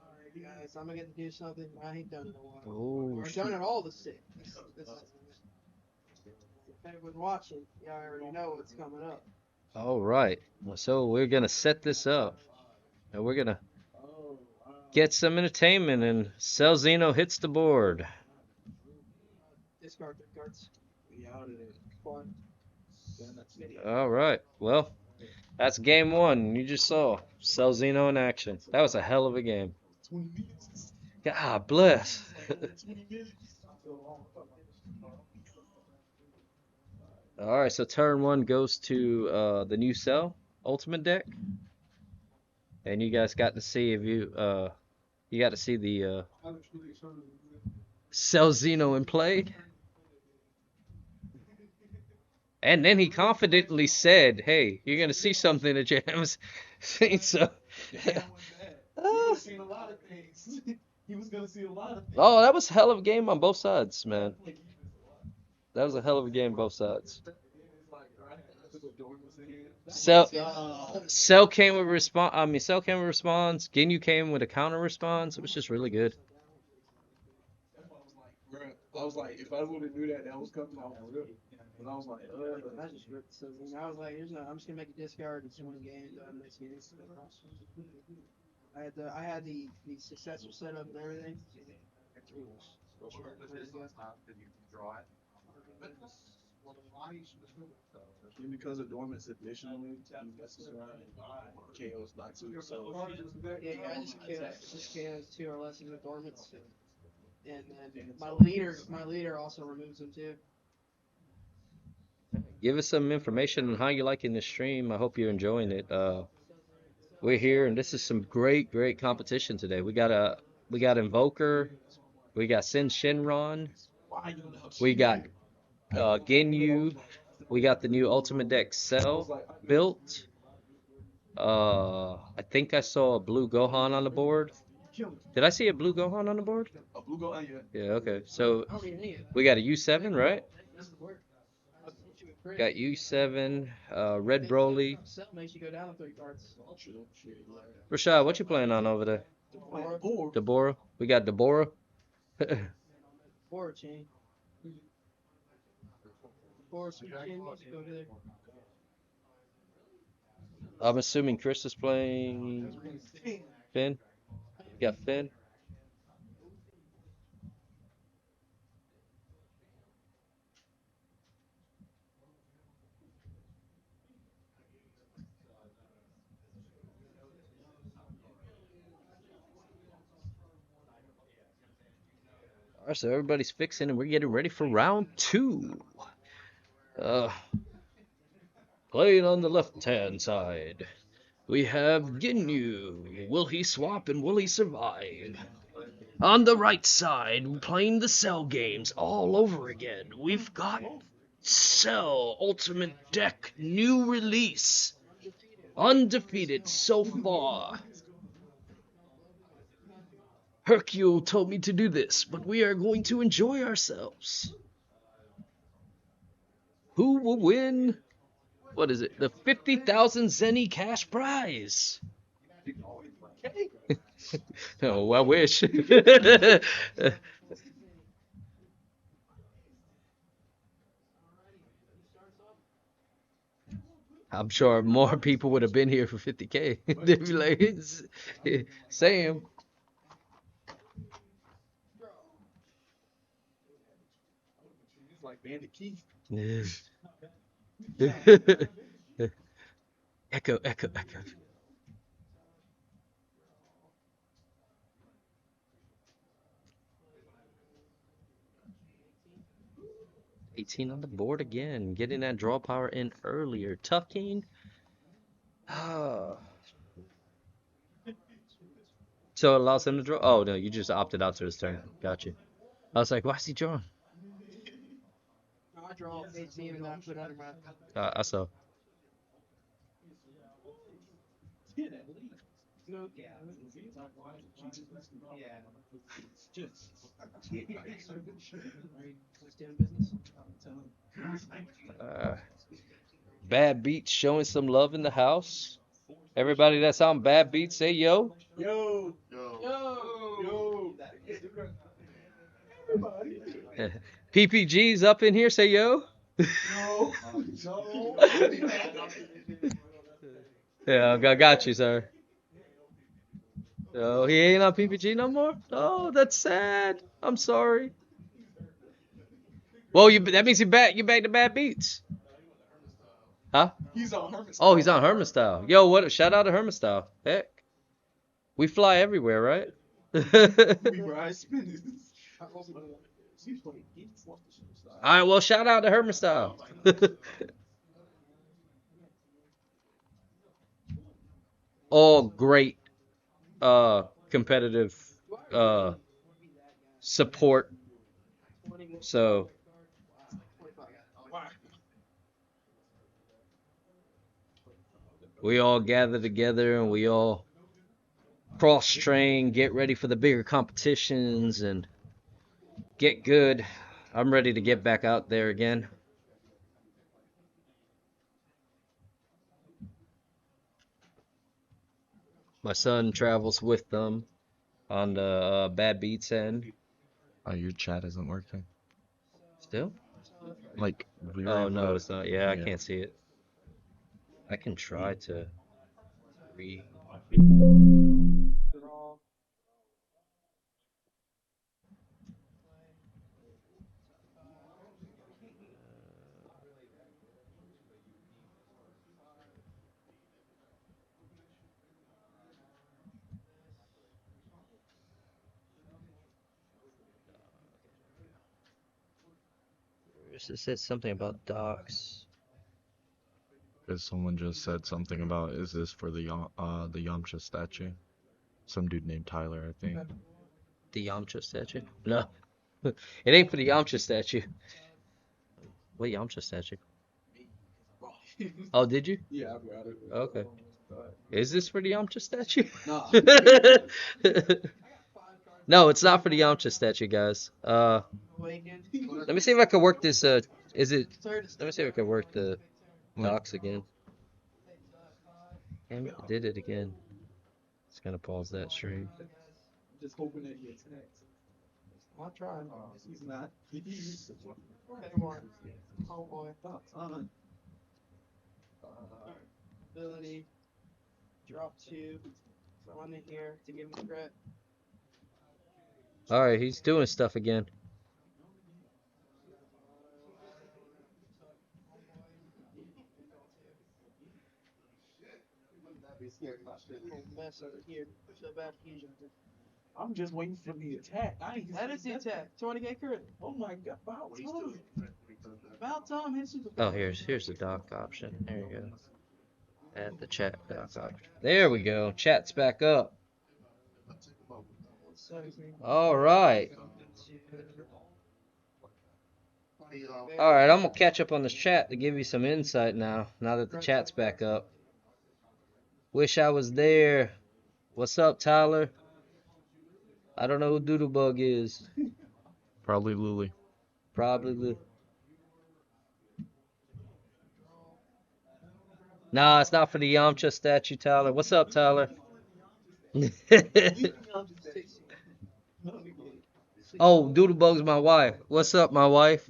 Alright, guys, I'm gonna get to do something I ain't done in a while. Oh, I've done it all the six. If anyone's watching, yeah, I already know what's coming up. all right. So we're gonna set this up, and we're gonna Oh, wow. get some entertainment, and Celzino hits the board. Discard 3 cards. We out of there. Fun. All right. Well, that's game one. You just saw Celzino in action. That was a hell of a game. 20 minutes. God bless. 20 minutes. All right, so turn one goes to the new Cell Ultimate deck, and you guys got to see if you got to see the Celzino in play, and then he confidently said, "Hey, you're gonna see something that you haven't seen." So, He was seen a lot of things. He was gonna see a lot of things. oh, that was a hell of a game on both sides, man. That was a hell of a game both sides. Cell came with response. I mean, Cell came with response. Ginyu came with a counter response. It was just really good. I was like, if I would have knew that was coming, I would have. And I was like, I just ripped something. I was like, I'm just gonna make a discard and swing game done next game. I had the successor set up and everything. and because of dormants additionally, that's around KO's not too. So Yeah, I just KOs 2 or less of the dormants. And then my leader also removes them too. Give us some information on how you're liking this stream. I hope you're enjoying it. We're here, and this is some great competition today. We got Invoker, we got Sin Shinron, we got Ginyu, we got the new Ultimate Deck Cell built. I think I saw a blue Gohan on the board. Did I see a blue Gohan on the board? a blue go, yeah. Yeah, okay. So I don't need any of it. we got a U7, right? I'll hit you with crit. Got U7, Red Broly. Cell makes you go down 3 cards. Rashad, what you playing on over there? Deborah. We got Deborah. Or chain. Or switch chain. Let's go to there. I'm assuming Chris is playing Finn. You got Finn. All right, so everybody's fixing, and we're getting ready for round 2. Playing on the left-hand side, we have Ginyu. Will he swap and will he survive? On the right side, playing the Cell games all over again, we've got Cell Ultimate Deck new release. Undefeated so far. Hercule told me to do this, but we are going to enjoy ourselves. Who will win? What is it? The 50,000 Zenny cash prize. Oh, I wish. I'm sure more people would have been here for 50K. They'd be like, Sam. He's like Bandit Keith. Echo, echo, echo. $18 on the board again. Getting that draw power in earlier. Tucking. So it allows him to draw? Oh, no, you just opted out to his turn. Gotcha. I was like, why is he drawing? I draw 18 and not put under my. I saw. No, Uh, Bad Beats showing some love in the house. Everybody that's on Bad Beats, say yo. Yo, yo. Everybody. PPG's up in here, say yo. No. Yeah, I got you, sir. Oh, he ain't on PPG no more? Oh, that's sad. I'm sorry. Well, that means you back to Bad Beats. Huh? He's on Herman. Oh, he's on Herman Style. Yo, what? Shout out to Herman Style. Heck, we fly everywhere, right? We ride spinners. All right, well, shout out to Herman Style. All great competitive support. So we all gather together and we all cross train, get ready for the bigger competitions and get good. I'm ready to get back out there again. My son travels with them on the Bad Beats end. Oh, your chat isn't working. Still? Like, Oh, no, it's not. Yeah, I Yeah. can't see it. I can try to read. It said something about docs. Because someone just said something about, is this for the Yamcha statue? Some dude named Tyler, I think. The Yamcha statue? No. It ain't for the Yamcha statue. What Yamcha statue? Oh, did you? Yeah, I got it. Okay. Is this for the Yamcha statue? Nah. No, it's not for the Yamcha statue, guys. Let me see if I can work this. Is it? Let me see if I can work the docs again. Damn it, did it again. It's gonna pause that stream. Just hoping that he attacks. I'll try. He's not. He's Anymore. Oh boy. on. Ability. Drop 2. One in here to give me threat. All right, he's doing stuff again. Mess over here. So bad fusion. I'm just waiting for the attack. That is the attack. 20k crit. Oh my god. About time. About time. Hit Super. Oh, here's the doc option. There you go. Add the chat doc option. There we go. Chat's back up. All right. All right, I'm gonna catch up on this chat to give you some insight now that the chat's back up. Wish I was there. What's up, Tyler? I don't know who Doodlebug is. Probably Luli. Probably. Nah, it's not for the Yamcha statue, Tyler. What's up, Tyler? Oh, Doodlebug's my wife. What's up, my wife?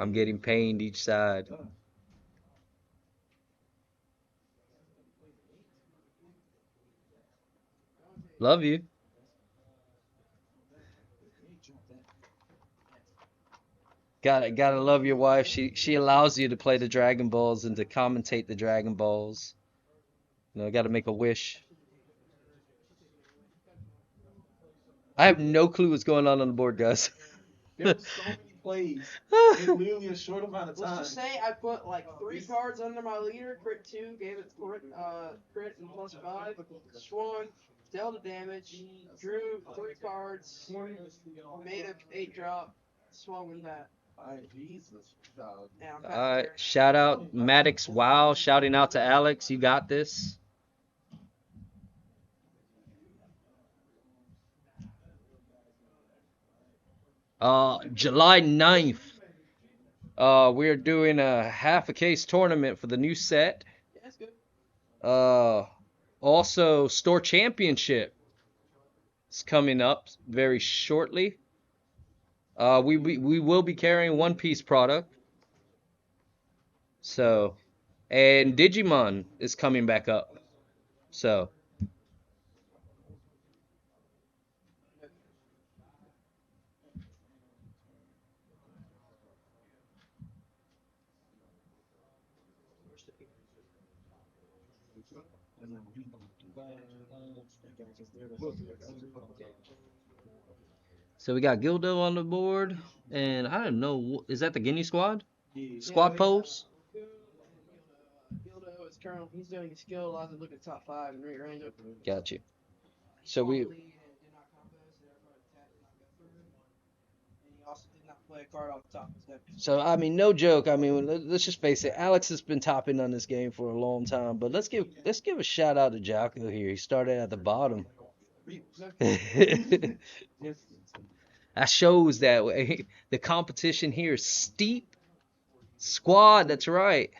I'm getting pained each side. Love you. Gotta love your wife. She allows you to play the Dragon Balls and to commentate the Dragon Balls. You know, gotta make a wish. I have no clue what's going on the board, guys. There were so many plays in literally a short amount of Let's time. just say I put like 3 cards under my leader. Crit 2, gave it crit and +5. Swung, dealt the damage, drew 3 cards, made a 8-drop, swung with that. Jesus. And I'm All back to right, Terran. shout out Maddox. Wow, shouting out to Alex. You got this. July 9th. We're doing a half a case tournament for the new set. Yeah, that's good. Also store championship is coming up very shortly. We will be carrying One Piece product. So, and Digimon is coming back up. So, so we got Gildo on the board, and I don't know, is that the Guinea squad? Squad pose? Gildo is currently he's doing a skill allows him to look at top 5 and rearrange it. Got you. So we, And did not combo, so therefore the attack did not go through. And he also did not play a card off the top of his deck. so I mean, no joke. I mean, let's just face it. Alex has been topping on this game for a long time, but let's give a shout out to Jocko here. He started at the bottom. That shows that the competition here is steep. Squad, that's right.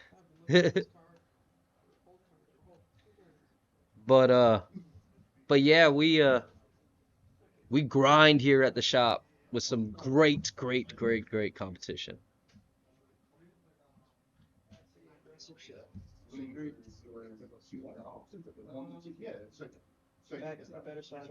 But yeah, we grind here at the shop with some great competition. Back to the better side.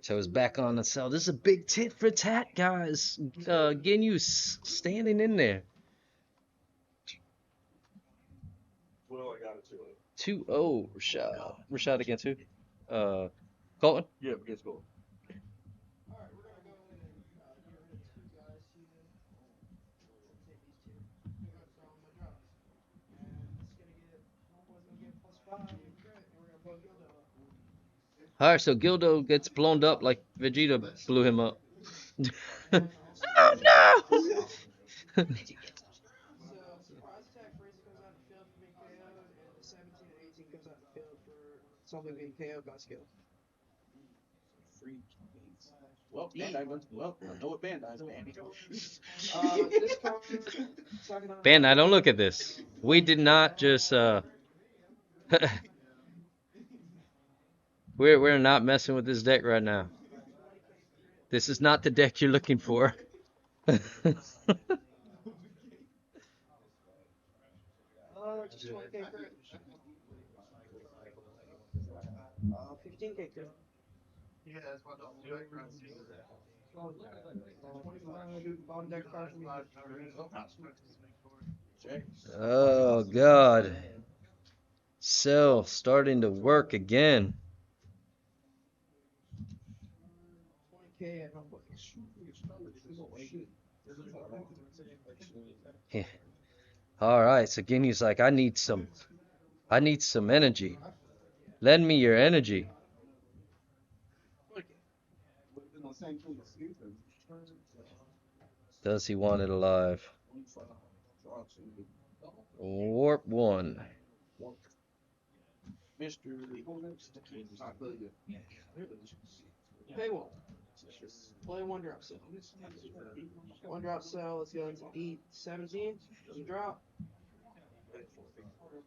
So it's back on the cell. This is a big tit for tat, guys. Ginyu's standing in there. Well, I got it too. 2-0 Rashad. Rashad against who? Colton? Yeah, against goal. Alright, we're gonna go ahead and get rid of 2 guys here. We'll take these 2. We're gonna throw them my drops. And this is gonna get homeboy's gonna get +5 and crit, and we're gonna blow Gildo up. Alright, so Gildo gets blown up like Vegeta blew him up. And Oh no! so surprise attack freeze comes out of the field for being KO'd, and the 17 and 18 comes out of the field for something being KO'd by skill. Well, Bandai went. Well, I know what Bandai's Bandai. This card, talking about Bandai, don't look at this. We did not just we're not messing with this deck right now. This is not the deck you're looking for. just 20k crit. 15k crit. Yeah, that's what I'm doing. Bottom deck card from me. Oh god. Cell starting to work again. 20k at home. Yeah. All right, so Guinea's like, I need some energy. Lend me your energy. Does he want it alive? Warp 1. Pay 1. Play 1 drop cell. 1 drop cell is going to eat 17. Doesn't drop.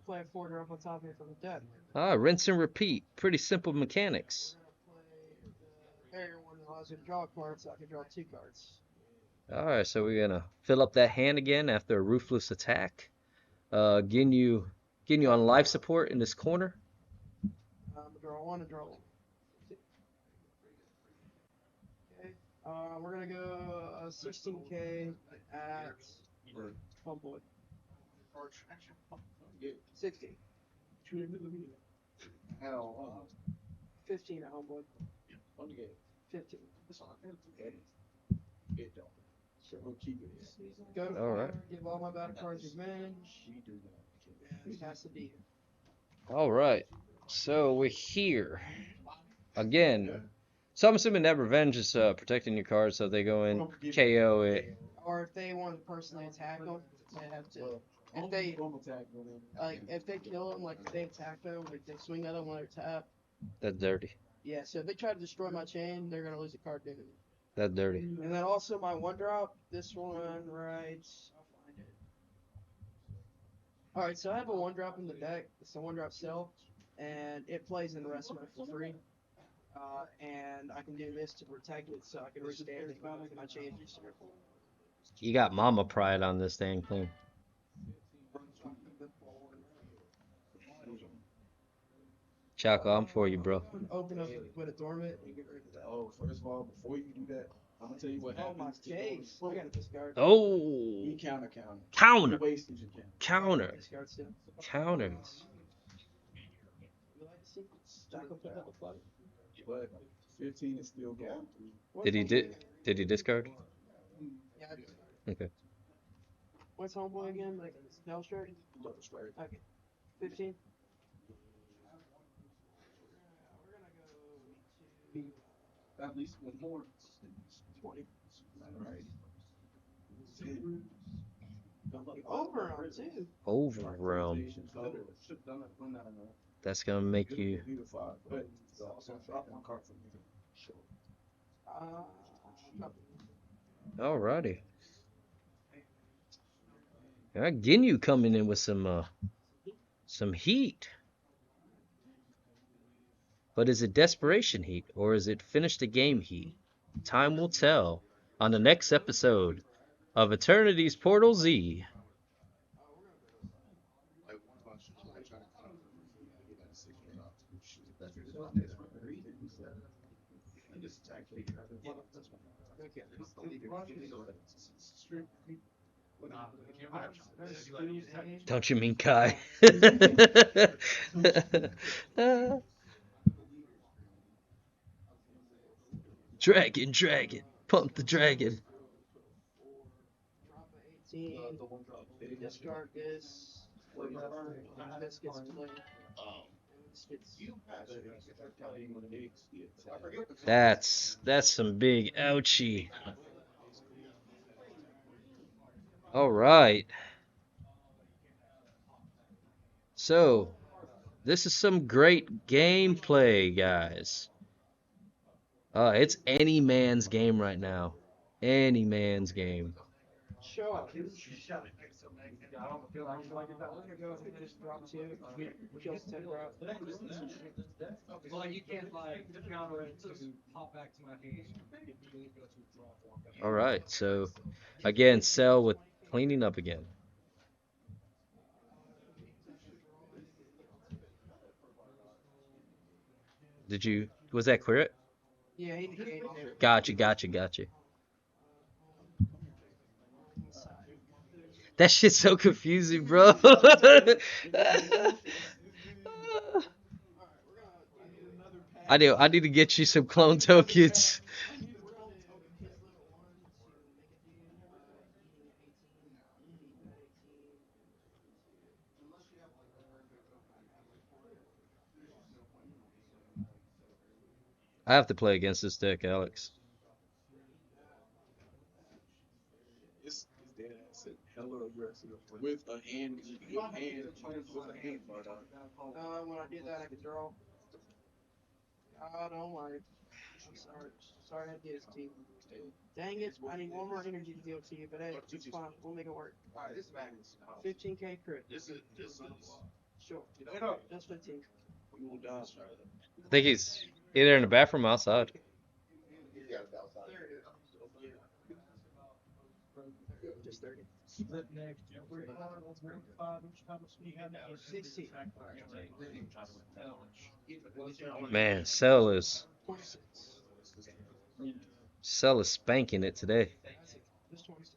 Play a 4 drop on top of it from the deck. Ah, rinse and repeat. Pretty simple mechanics. We're gonna play the barrier 1 I was gonna draw a card, so I could draw 2 cards. All right, so we're gonna fill up that hand again after a ruthless attack. Getting you on life support in this corner. Draw one and draw one. Okay. We're gonna go 16K at Homeboy. 60. Hell, 15 at Homeboy. 15. Sure. Go to All right. fire, give all my battle cards revenge, and cast a D. All right. So we're here again. So I'm assuming that revenge is protecting your cards, so they go in KO it. Or if they want to personally attack them, they have to. If they if they kill them, like if they attack them, like they swing at them when they're tapped. That's dirty. Yeah, so if they try to destroy my chain, they're gonna lose a card doing it. That's dirty. And then also my 1-drop, this one, right? I'll find it. Alright, so I have a 1-drop in the deck. It's a 1-drop cell, and it plays in the rest of it for free. And I can do this to protect it so I can restand it with my chain booster. You got mama pride on this dang thing. Chaco, I'm for you, bro. Open up with a dormant and get rid of that. Oh, first of all, before you do that, I'm gonna tell you what Oh happened. my case. I gotta discard. Oh, You counter. counter, You wasted your counter. counter, Discard still. counter. You like to see stack up that motherfucker? But 15 is still going through. What's Did he Homeboy? did he discard? Yeah, I discarded. Okay. What's Homeboy again? Like Hell Strike? Double strike. Okay. 15. At least one more. 20. Alright. 10. Overrun too. Overrealm. That's gonna make you. But also drop one card from you. Sure. Alrighty. Alright, Ginyu coming in with some heat. But is it desperation heat or is it finish the game heat? Time will tell on the next episode of Eternity's Portal Z. Don't you mean Kai? Dragon, pump the dragon. Drop a 18. Discard this. This gets played. This gets. That's some big ouchie. All right. So, this is some great gameplay, guys. It's any man's game right now. Any man's game. Sure. I'm gonna go ahead and just drop 2. Kills 10 drop. Well, you can't like counter it to hop back to my hand. All right. So, again, Cell with cleaning up again. Was that clear it? Yeah, he negated it. Gotcha. That shit's so confusing, bro. I need to get you some clone tokens. I have to play against this deck, Alex. It's dead ass and hella aggressive with a hand. With a hand. When I do that, I can draw. Don't worry. I'm sorry. Sorry I had to get his team. Dang it, I need one more energy to deal to you, but hey, it's fine. We'll make it work. 15K crit. Sure. Just 15. We will die. I think he's either in the bathroom or outside. Just 30. Man, Cell is spanking it today. Just 26.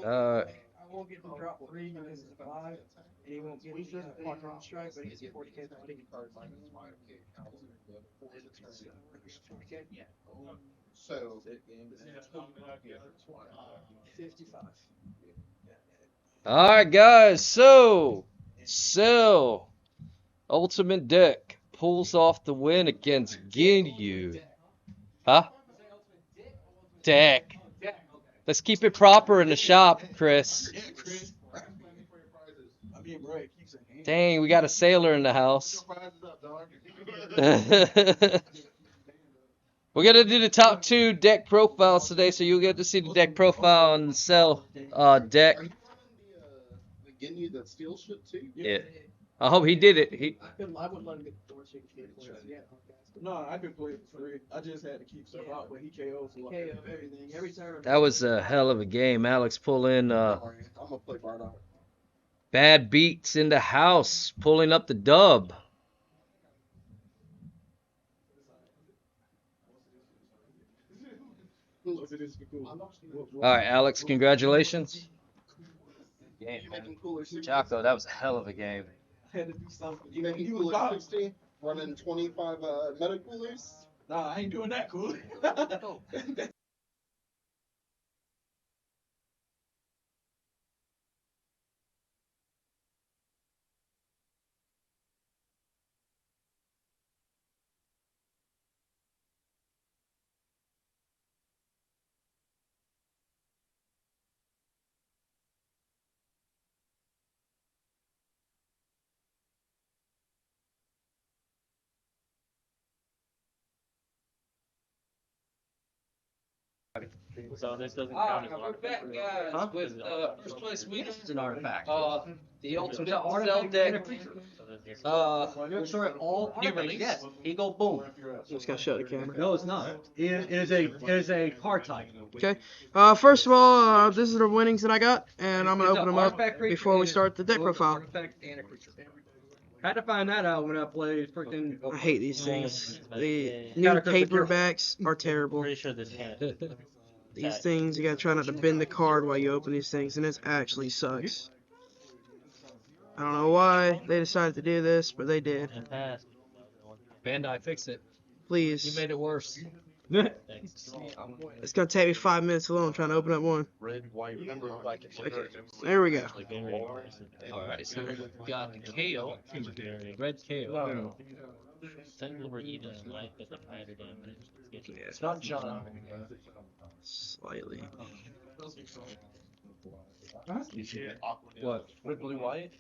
Uh, I won't get him drop 3 because it's a 5, and he won't get the quadrilla strike, but he gets the 40k body. So 55. all right, guys. So, Cell Ultimate Deck pulls off the win against Ginyu. Huh? Deck. Let's keep it proper in the shop, Chris. Yeah, Chris. I mean, bro, it keeps a hand. Dang, we got a sailor in the house. We're gonna do the top 2 deck profiles today, so you'll get to see the deck profile and the Cell deck. The Ginyu that steals shit too? Yeah. I hope he did it. I wouldn't let him get the door so he could play. Yeah. No, I could play it for free. I just had to keep stuff out, but he KOs a lot. KO everything every turn. That was a hell of a game. Alex pulling I'm gonna play Bardock. bad beats in the house, pulling up the dub. All right, Alex, congratulations. Chaco, that was a hell of a game. I had to do something. You making He was cooler gone. 60, running 25 meta coolers. Nah, I ain't doing that cool. So this doesn't All count right, as an we're artifact. back, guys, Huh? with first place winner. It's an artifact. The ultimate cell deck. So then here's You're sure all New artifacts, release? yes. Eagle boom. Just gotta show the camera. No, it's not. It is a card type. Okay. First of all, this is the winnings that I got, and I'm gonna It's open an them up artifact creature before we and start the deck both profile. Artifact and a creature. Had to find that out when I played freaking. I hate these things. The Yeah. new paperbacks are terrible. pretty sure this can't. These things, you gotta try not to bend the card while you open these things, and this actually sucks. I don't know why they decided to do this, but they did. And pass. Bandai, fix it. You Please. made it worse. Thanks. It's gonna take me 5 minutes alone trying to open up one. Red, white, remember like Okay. There we go. Like very impressive. All right, so we got KO, red KO. Technically, we're even in life, but the higher damage. Yeah, It's not John. slightly. What? Red, blue, white?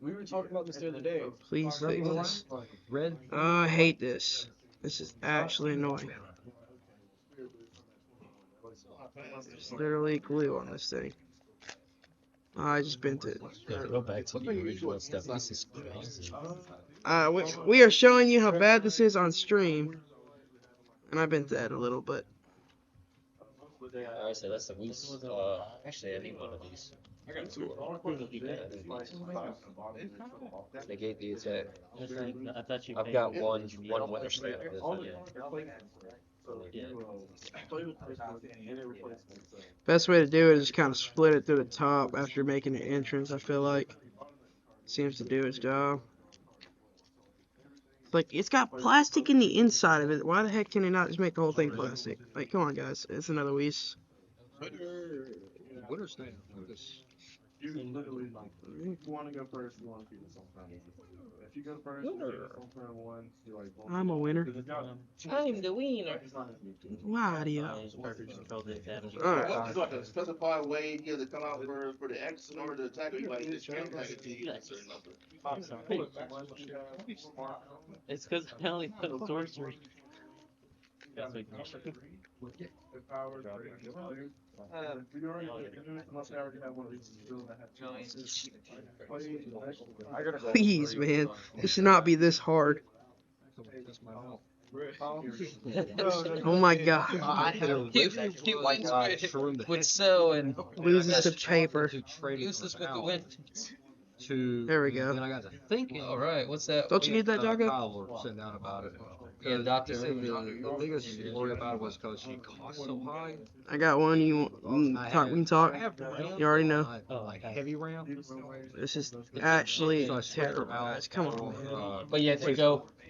We were talking about this the other day. Please fix this. Red. I hate this. This is actually annoying. There's literally glue on this thing. I just bent it. Go back to the original stuff. This is crazy. We are showing you how bad this is on stream. And I bent that a little, but Alright, so that's the least. Actually, I need one of these. I got two of them. Negate the attack. I thought you I've paid got for one it. winter strand. Yeah. best way to do it is just kind of split it through the top after making an entrance, I feel like. Seems to do its job. Like, it's got plastic in the inside of it. Why the heck can they not just make the whole thing plastic? Like, come on, guys. It's another Whis. Winter stand. You literally if you want to go first, you want to keep this on turn. If you go first, you get this on turn 1. You're like, I'm a winner. I'm the winner. Wario. Perfect control the damage. Alright. Well, you have to specify a way you have to come out for the X in order to attack you. Like, this can't attack it to you a certain number. I'm sorry. It's because I only put sorcery. Please, man. This should not be this hard. Oh my god. He wins with Cell and Loses to paper. uses with the win. There we go. Then I got to thinking. All right, what's that? Don't you need that, Jocko? Kyle were sitting down about it. Yeah, doctor. The biggest worry about it was because she cost so high. I got one. You talk? We can talk. You already know. Like heavy round. This is actually So I switched her terrible, out. guys. Come on, man. But yeah,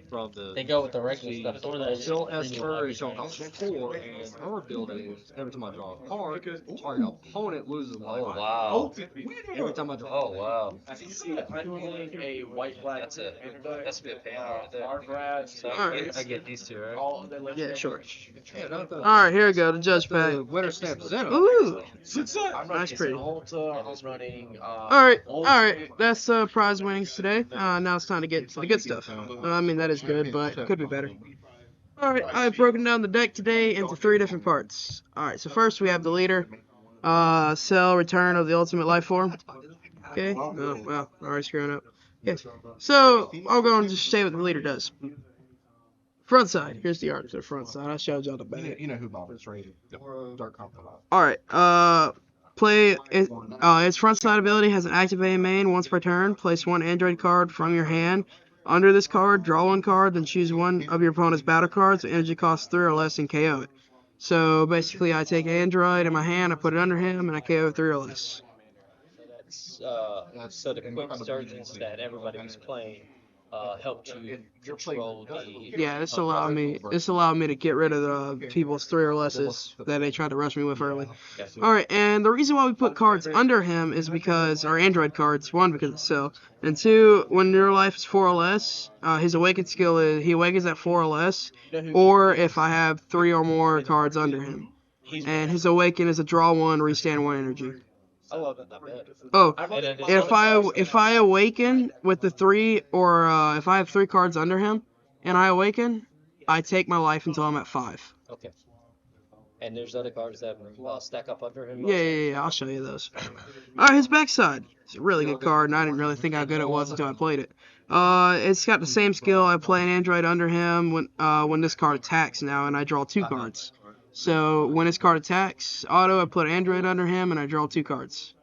From the they go with the regular stuff. Or that still as her is on option 4, and her ability is every time I draw a card, target opponent loses life. Oh wow. Every time I draw. Oh wow. A white black. That's a bit pain right there. So Alright. I get these two, right? Yeah, sure. Yeah, not the, All right, here we go. The judge pack. the winter stamp Zeno. Ooh. I'm Nice, pretty. Ulta. I'm running. All right. That's prize winnings today. Now it's time to get to the good stuff. I mean, that is good, but it could be better. All right, I've broken down the deck today into 3 different parts. All right, so first we have the leader, Cell, Return of the Ultimate Life Form. Okay. Oh wow, already screwing up. Okay. So I'll go and just say what the leader does. Front side. Here's the art to the front side. I showed y'all the back. You know who Bob is, right? Dark Compliment. All right. Play it, its front side ability has an activated main once per turn. Place 1 Android card from your hand under this card. Draw 1 card, then choose one of your opponent's battle cards. With energy cost 3 or less and KO it. So basically, I take Android in my hand, I put it under him, and I KO 3 or less. So the quick surgeons that everybody was playing helped you control the. Yeah, this allowed me to get rid of the people's 3 or lesses that they tried to rush me with early. All right, and the reason why we put cards under him is because our Android cards, 1, because it's Cell, and 2, when your life is 4 or less, his awaken skill is he awakens at 4 or less, or if I have 3 or more cards under him, and his awaken is a draw 1, restand 1 energy. I love it. Not bad. Oh, if I awaken with the 3, or if I have 3 cards under him and I awaken, I take my life until I'm at 5. Okay. And there's other cards that stack up under him. Yeah. I'll show you those. All right, his backside. It's a really good card, and I didn't really think how good it was until I played it. It's got the same skill. I play an Android under him when this card attacks now, and I draw 2 cards. So when his card attacks, auto, I put Android under him, and I draw 2 cards.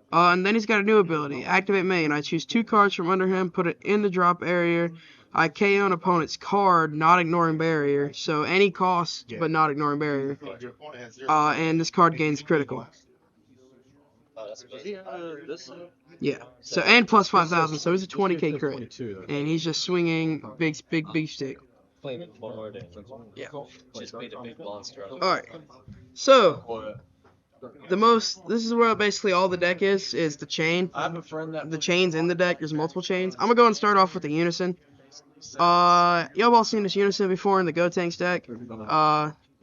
And then he's got a new ability, Activate Main. I choose 2 cards from under him, put it in the drop area. I KO an opponent's card, not ignoring barrier. So any cost, but not ignoring barrier. And this card gains critical. Yeah. So and plus 5,000. So he's a 20k crit, and he's just swinging big stick. Playing forward and just made a big monster. All right. So this is where basically all the deck is the chain. I have a friend that The chains in the deck. There's multiple chains. I'm gonna go and start off with the Unison. Y'all all seen this Unison before in the Gotenks deck.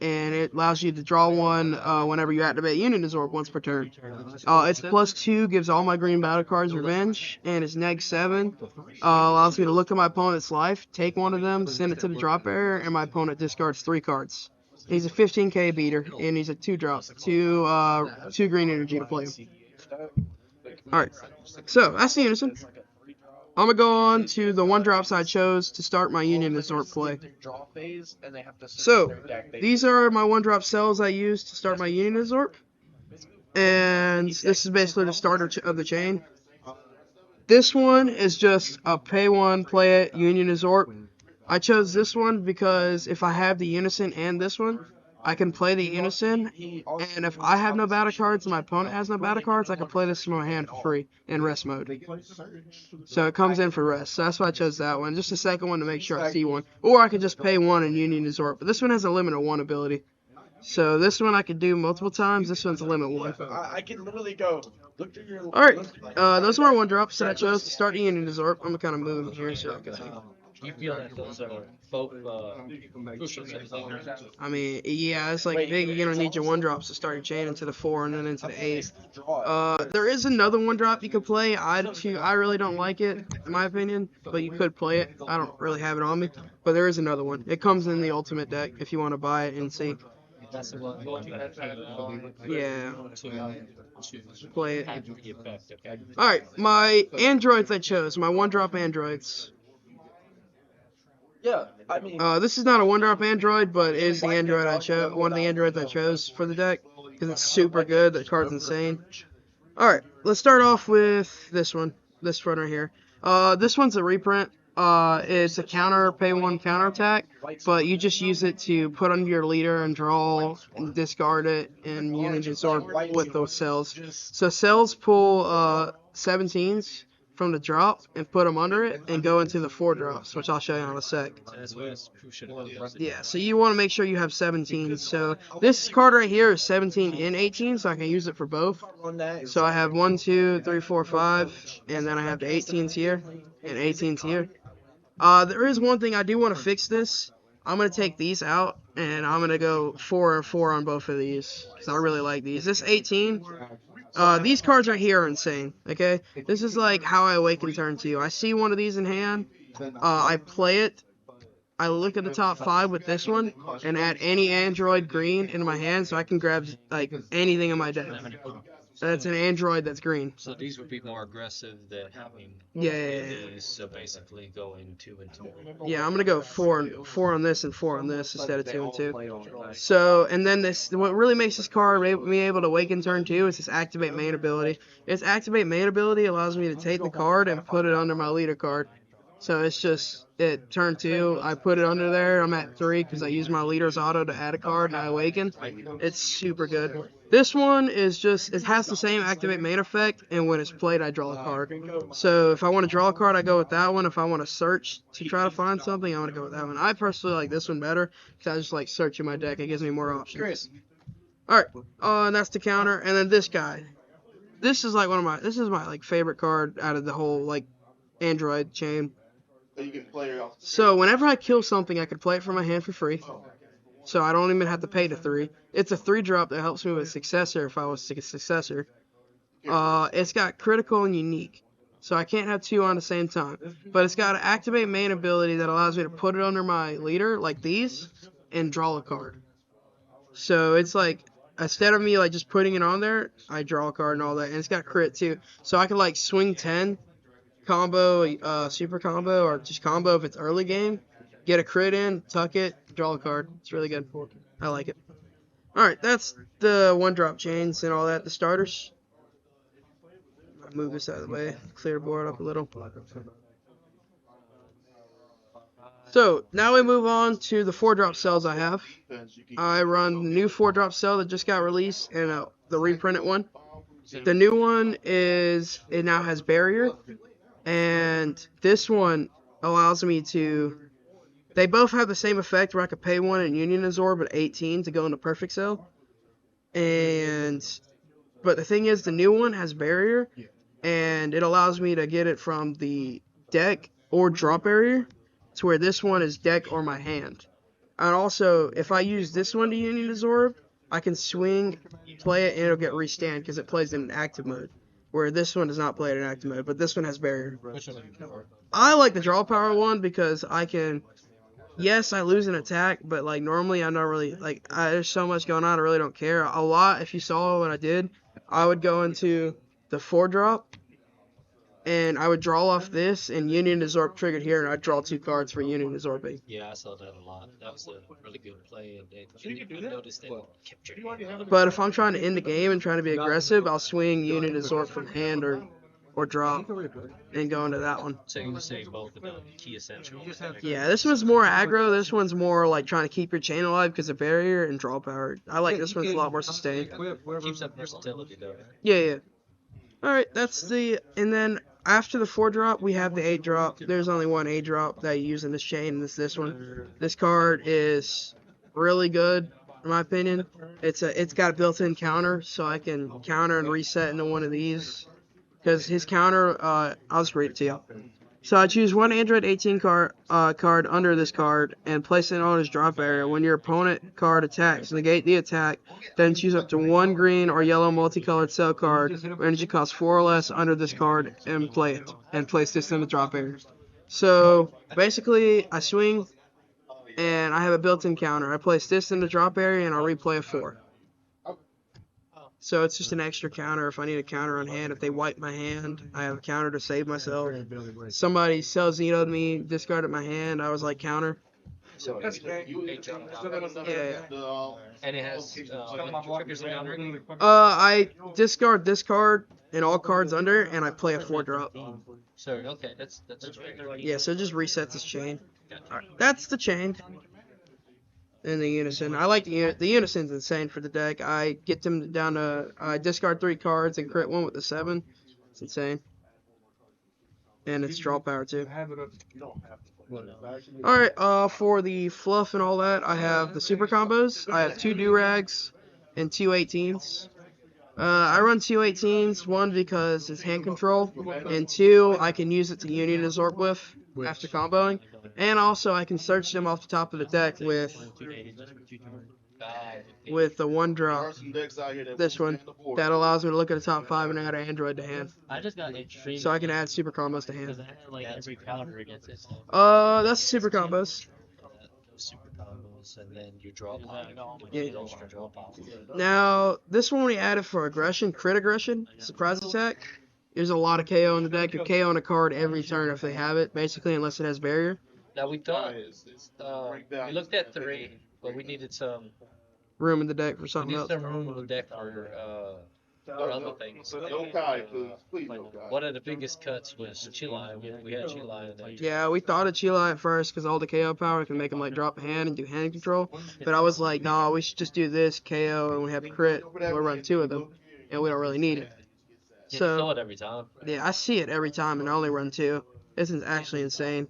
And it allows you to draw 1 whenever you activate Union Absorb once per turn. It's +2, gives all my green battle cards Revenge, and it's -7. Allows me to look at my opponent's life, take 1 of them, send it to the drop area, and my opponent discards 3 cards. He's a 15k beater, and he's a 2-drop, 2 green energy to play him. Alright, so that's the Unison. I'm going to go on to the 1-drops I chose to start my Union Resort play. So, these are my 1-drop cells I used to start my Union Resort. And this is basically the starter of the chain. This one is just a pay 1, play it, Union Resort. I chose this one because if I have the Unison and this one, I can play the Unison, and if I have no battle cards and my opponent has no battle cards, I can play this from my hand for free in rest mode. So it comes in for rest. So that's why I chose that one. Just a second one to make sure I see one. Or I could just pay 1 and Union Resort. But this one has a limit of 1 ability. So this one I could do multiple times. This one's a limit 1. I can literally go. Look through your. Alright, those are my 1-drops that I chose to start the Union Resort. I'm going to kind of move them here so I can see. You feel that those are both crucial. I mean, yeah, it's like big. You're gonna need your 1-drops to start your chain into the 4 and then into the 8. There is another 1-drop you could play. I really don't like it, in my opinion, but you could play it. I don't really have it on me. but there is another one. It comes in the ultimate deck if you want to buy it and see. That's the one that came along Yeah, to play it. have the effect. Okay. All right, my androids I chose, my one-drop androids. Yeah, I mean, This is not a one-drop android, but it is the android I chose, one of the androids I chose for the deck because it's super good. The card's insane. All right, let's start off with this one right here. This one's a reprint. It's a pay one counter attack, but you just use it to put under your leader and draw and discard it and unit absorb with those cells. So cells pull 17s from the drop and put them under it and go into the 4-drops, which I'll show you in a sec. That's what who should have. Yeah, so you want to make sure you have 17. So this card right here is 17 and 18, so I can use it for both. So I have 1, 2, 3, 4, 5, and then I have the 18s here and 18s here. There is one thing I do want to fix this. I'm going to take these out, and I'm going to go 4 and 4 on both of these, because I really like these. This 18, these cards right here are insane, okay? This is like how I awaken turn 2. I see one of these in hand, I play it, I look at the top 5 with this one, and add any android green into my hand, so I can grab like anything in my deck. That's an android that's green. So these would be more aggressive than having Yeah. these. So basically going 2 and 2. Yeah, I'm gonna go 4 on this and 4 on this instead of 2 and 2. So, and then what really makes this card me able to awaken turn 2 is this activate main ability. Its activate main ability allows me to take the card and put it under my leader card. So it's just, turn 2, I put it under there, I'm at 3 because I use my leader's auto to add a card and I awaken. It's super good. This one is just, it has the same activate main effect, and when it's played, I draw a card. So if I want to draw a card, I go with that one. If I want to search to try to find something, I want to go with that one. I personally like this one better because I just like searching my deck. It gives me more options. Alright, and that's the counter. And then this guy. This is like this is my like favorite card out of the whole like Android chain. So whenever I kill something, I can play it from my hand for free. So I don't even have to pay the 3. It's a 3-drop that helps me with Successor if I was to get Successor. It's got critical and unique. So I can't have 2 on the same time. But it's got an activate main ability that allows me to put it under my leader, like these, and draw a card. So it's like, instead of me like just putting it on there, I draw a card and all that. And it's got crit too. So I can like swing 10, combo, super combo, or just combo if it's early game. Get a crit in, tuck it, draw a card. It's really good. I like it. Alright, that's the 1-drop chains and all that, the starters. I'll move this out of the way, clear the board up a little. So, now we move on to the 4-drop cells I have. I run the new 4-drop cell that just got released and the reprinted one. The new one it now has barrier, and this one allows me to, they both have the same effect where I could pay 1 and Union Absorb at 18 to go into Perfect Cell. But the thing is, the new one has barrier, and it allows me to get it from the deck or drop barrier, to where this one is deck or my hand. And also, if I use this one to Union Absorb, I can swing, play it, and it'll get restand because it plays in active mode. Where this one does not play it in active mode, but this one has barrier. I like the draw power one because I can, yes, I lose an attack, but like normally I'm not really, like, there's so much going on, I really don't care. A lot, if you saw what I did, I would go into the 4-drop, and I would draw off this, and Union Absorb triggered here, and I'd draw 2 cards for Union Absorbing. Yeah, I saw that a lot. That was a really good play. And I noticed that kept your hand. But if I'm trying to end the game and trying to be aggressive, I'll swing Union Absorb from hand or drop and go into that one. So you were saying both about key essentials. Yeah, this one's more aggro. This one's more like trying to keep your chain alive because of barrier and draw power. I like this one's a lot more sustained. Keeps up versatility though. Yeah. Alright, and then after the 4-drop, we have the 8-drop. There's only one 8-drop that you use in this chain, and it's this one. This card is really good, in my opinion. It's got a built-in counter, so I can counter and reset into one of these. Because his counter, I'll just read it to you. So I choose one Android 18 card under this card and place it on his drop area. When your opponent card attacks, negate the attack, then choose up to 1 green or yellow multicolored cell card with energy cost 4 or less under this card and play it. And place this in the drop area. So basically, I swing and I have a built-in counter. I place this in the drop area, and I'll replay a 4. So it's just an extra counter if I need a counter on hand. If they wipe my hand, I have a counter to save myself. Somebody sells Xeno'd me, discarded my hand, I was like, counter. So That's Yeah. and it has triggers around. I discard this card and all cards under, and I play a 4-drop. So okay, that's Yeah, so it just resets this chain. Alright, that's the chain. And the unison. I like the unison's insane for the deck. I get them down to I discard 3 cards and crit 1 with the 7. It's insane. And it's draw power too. Alright, for the fluff and all that, I have the super combos. I have 2 do-rags and 2 18s. I run 2 18s, 1 because it's hand control, and 2 I can use it to union absorb with after comboing. And also I can search them off the top of the deck with the 1-drop. This one that allows me to look at the top 5 and add an android to hand. I just got intrigued. So I can add super combos to hand. Because I had like every counter against it. That's super combos. Super combos, and then you draw power. Yeah. Draw power. Now, this one we added for aggression, crit aggression, surprise attack. There's a lot of KO in the deck. You're KOing a card every turn if they have it, basically, unless it has barrier. Now we thought, we looked at 3, but we needed some Room in the deck for something else. room in the deck for other things. One of the biggest cuts was Chile. We had Chile in there. Yeah, we thought of Chile at first because all the KO power can make them like drop a hand and do hand control. But I was like, nah, we should just do this KO and we have crit. We'll run 2 of them, and we don't really need it. You saw So it every time. yeah, I see it every time, and I only run 2. This is actually insane.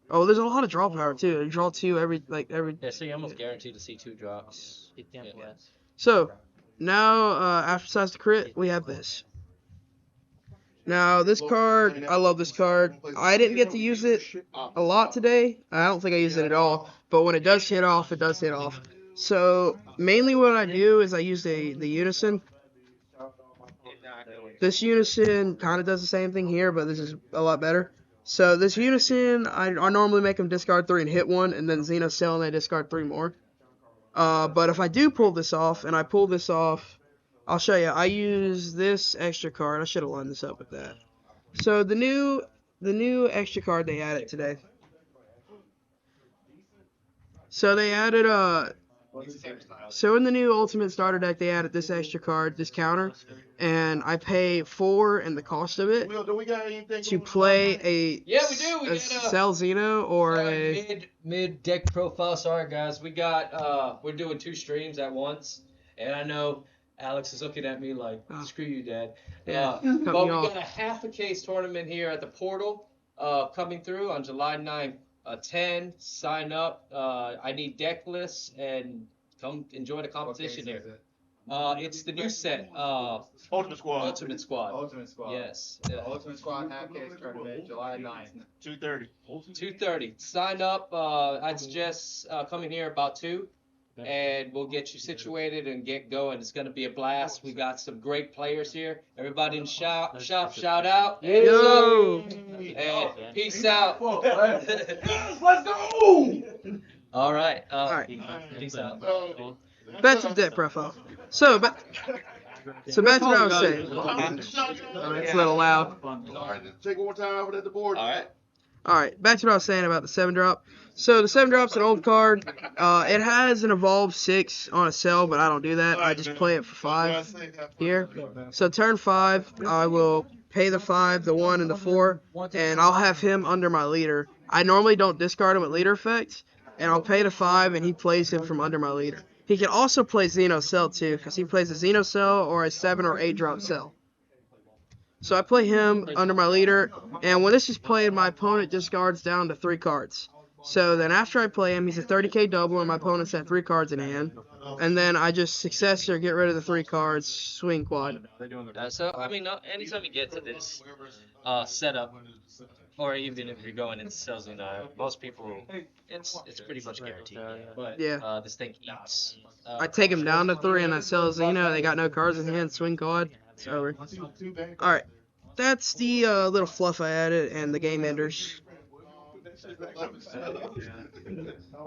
Oh, there's a lot of draw power too. You draw 2 every. Yeah, so you're almost guaranteed to see 2 drops. Yeah. So now after size the crit, we have this. Now this card, I love this card. I didn't get to use it a lot today. I don't think I used it at all. But when it does hit off, it does hit off. So mainly what I do is I use the unison. This unison kind of does the same thing here, but this is a lot better. So this unison, I normally make them discard 3 and hit 1, and then Xeno sell and they discard 3 more. But if I do pull this off, and I pull this off, I'll show you. I use this extra card. I should have lined this up with that. So the new extra card they added today. So they added so in the new Ultimate Starter deck, they added this extra card, this counter, and I pay 4 and the cost of it to play a Yeah, we do. We a got Cell Xeno or a mid deck profile. Sorry guys, we got we're doing 2 streams at once, and I know Alex is looking at me like, screw you, Dad. Yeah, But we off. got a half a case tournament here at the portal coming through on July 9th. 10, sign up. I need deck lists and come enjoy the competition here. It's the new set. Ultimate Squad. Ultimate Squad. Ultimate Squad. Yes. Ultimate Squad half case tournament, July 9th. 2:30. 2:30. Sign up. I'd suggest coming here about 2, and we'll get you situated and get going. It's going to be a blast. We got some great players here. Everybody in shop, shout out. Yo! And peace out. Let's go! All right. Alright. Peace out. Back to the deck profile. So back to what I was saying. Oh, it's a little loud. Take one more time with the board. All right. Alright, back to what I was saying about the 7-drop. So the 7-drop's an old card. It has an Evolve 6 on a cell, but I don't do that. I just play it for 5 here. So turn 5, I will pay the 5, the 1, and the 4, and I'll have him under my leader. I normally don't discard him with leader effects, and I'll pay the 5, and he plays him from under my leader. He can also play Xeno Cell too, because he plays a Xeno Cell or a 7 or 8 drop cell. So I play him under my leader, and when this is played, my opponent discards down to 3 cards. So then after I play him, he's a 30k double, and my opponent's at 3 cards in hand. And then I just successor, get rid of the 3 cards, swing quad. So, I mean, anytime you get to this setup, or even if you're going into sales, most people, it's pretty much guaranteed. But Yeah. this thing eats. I take him down to 3, and I sell Xeno. They got no cards in hand, swing quad. It's over. Alright, that's the little fluff I added, and the game enders. don't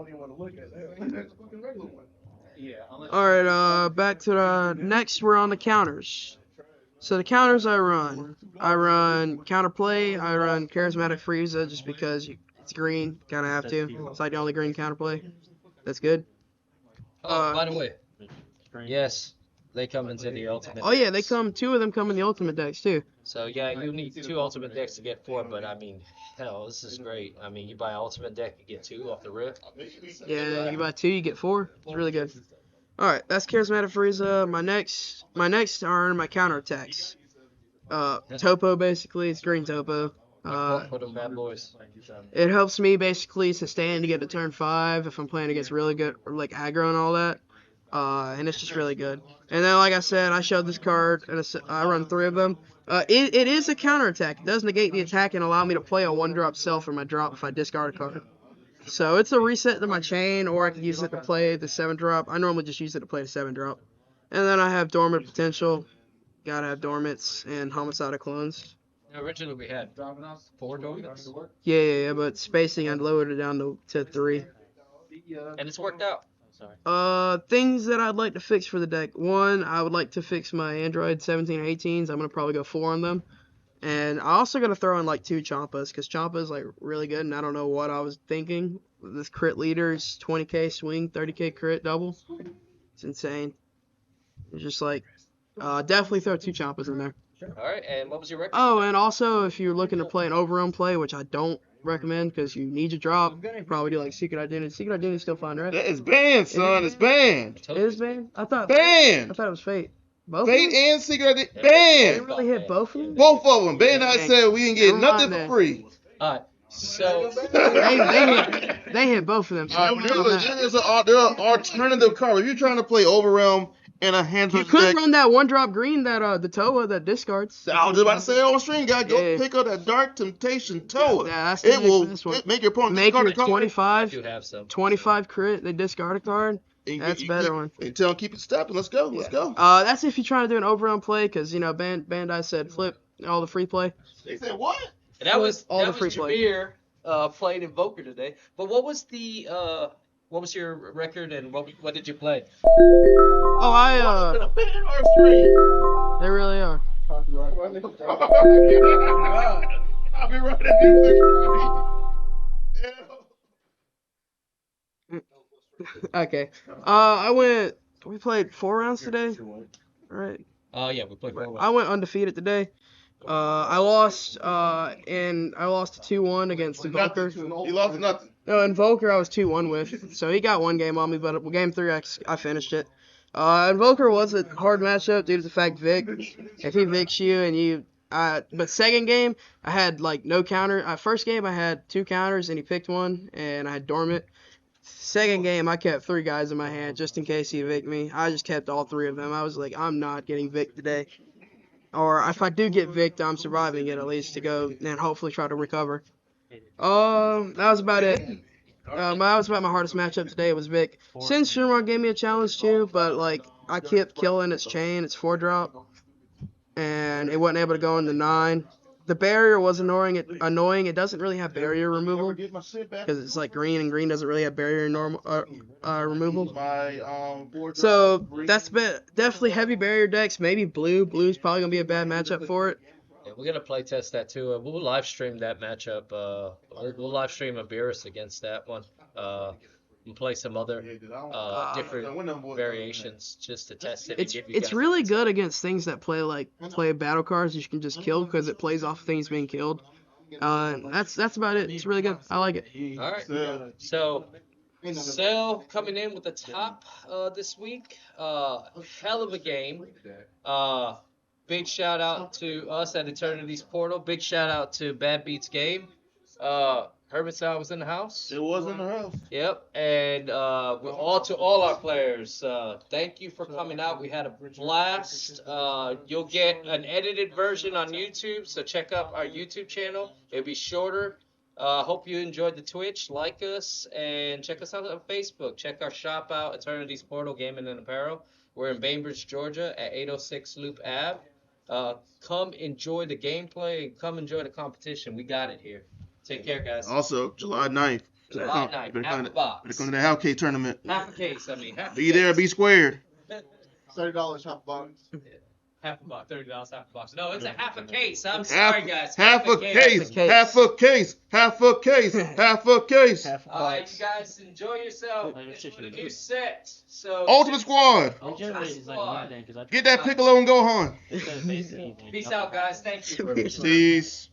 even want to look at that. That's a fucking regular one. All right, back to the next. We're on the counters. So the counters I run counterplay. I run charismatic Frieza just because it's green, kind of have to. It's like the only green counterplay. That's good. Oh, by the way, yes, they come into the ultimate. Oh yeah, they decks. come. Two of them come in the ultimate decks too. So yeah, you need 2 ultimate decks to get 4, but I mean, hell, this is great. I mean, you buy an ultimate deck, you get 2 off the rip. Yeah, you buy 2, you get 4. It's really good. All right, that's charismatic Frieza. My next are my counterattacks. Topo basically, it's green Topo. For them bad boys. It helps me basically sustain to get to turn 5 if I'm playing against really good or like aggro and all that. And it's just really good. And then, like I said, I showed this card, and I run 3 of them. It is a counterattack. It does negate the attack and allow me to play a 1-drop self for my drop if I discard a card. So it's a reset to my chain, or I can use it to play the 7-drop. I normally just use it to play the 7-drop. And then I have Dormant Potential. Gotta have Dormants and Homicidal Clones. Originally we had 4 dormants. Yeah, but spacing, I lowered it down to 3. And it's worked out. Sorry. Things that I'd like to fix for the deck. One, I would like to fix my Android 17 or 18s. I'm gonna probably go 4 on them. And I also gotta throw in like 2 Champas, because Champa's like really good, and I don't know what I was thinking. This crit leader's 20k swing, 30k crit double. It's insane. It's just like, definitely throw 2 Champas in there. All right, and what was your record? Oh, and also if you're looking to play an overrun play, which I don't recommend because you need your drop, you probably do like Secret Identity. Secret Identity's still fine, right? That is banned, son. It's banned. It is banned? I thought Banned. it was Fate. Both Fate of them? and Secret Identity They banned. really hit both of them? Both of them. Bandai said we didn't get Never mind nothing then. for free. All right, so They hit both of them. So There are alternative cards. If you're trying to play Overrealm in a hand you could deck, run that 1-drop green that the Toa that discards. I was just about to say on stream, guy, go Yeah. pick up that Dark Temptation Toa. Yeah, that's the It will next one. make your opponent Make discard your a card. 25, you have some. 25 crit, they discard a card. And That's a better one. And tell them keep it stepping. Let's go. Let's go. That's if you're trying to do an overrun play, because Bandai said flip all the free play. They said what? And that was all the free play. Jameer played Invoker today. But what was your record and what did you play? Oh, they really are. I'll be right at you. Okay. We played 4 rounds today. All right. Yeah, we played 4 I went undefeated today. I lost to 2-1 against Invoker. He lost nothing. No, Invoker I was 2-1 with, so he got 1 game on me, but game 3 I finished it. Invoker was a hard matchup due to the fact Vic, if he Vicks you and you, but second game I had like no counter. First game I had 2 counters and he picked 1 and I had Dormant. Second game I kept 3 guys in my hand just in case he Vicked me. I just kept all 3 of them. I was like, I'm not getting Vicked today. Or if I do get Vicked, I'm surviving it at least to go and hopefully try to recover. That was about it. That was about my hardest matchup today was Vic. Sin Shinron gave me a challenge too, but like I kept killing its chain, its 4-drop, and it wasn't able to go into 9. The barrier was annoying. It doesn't really have barrier removal because it's like green, and green doesn't really have barrier removal. So that's definitely heavy barrier decks. Maybe blue. Blue's probably gonna be a bad matchup for it. Yeah, we're gonna play test that too. We'll live stream that matchup. We'll live stream Abiris against that one. And play some other different variations just to test it. It's really good against things that play battle cards that you can just kill because it plays off things being killed. That's about it. It's really good. I like it. All right. So Cell coming in with the top this week. Hell of a game. Big shout out to us at Eternity's Portal. Big shout out to Bad Beats Game. Herbicide was in the house. It was in the house. Yep, and all our players. Thank you for coming out. We had a blast. You'll get an edited version on YouTube, so check out our YouTube channel. It'll be shorter. Hope you enjoyed the Twitch. Like us and check us out on Facebook. Check our shop out, Eternity's Portal Gaming and Apparel. We're in Bainbridge, Georgia, at 806 Loop Ave. Come enjoy the gameplay and come enjoy the competition. We got it here. Take care, guys. Also, July 9th. July 9th, Better half come a to box. the Half Cake tournament. Half a case, I mean. Half a Be there, case. be squared. $30 half box. Half a box, $30 half a box. No, it's a half a case. I'm Half, sorry, guys. half a case, case. half a case, half a case, half a case. Half a All right, box. you guys enjoy yourself. It's a new set. So Ultimate Squad. Ultimate Squad. Get that Piccolo and Gohan. Peace out, guys. Thank you. Peace.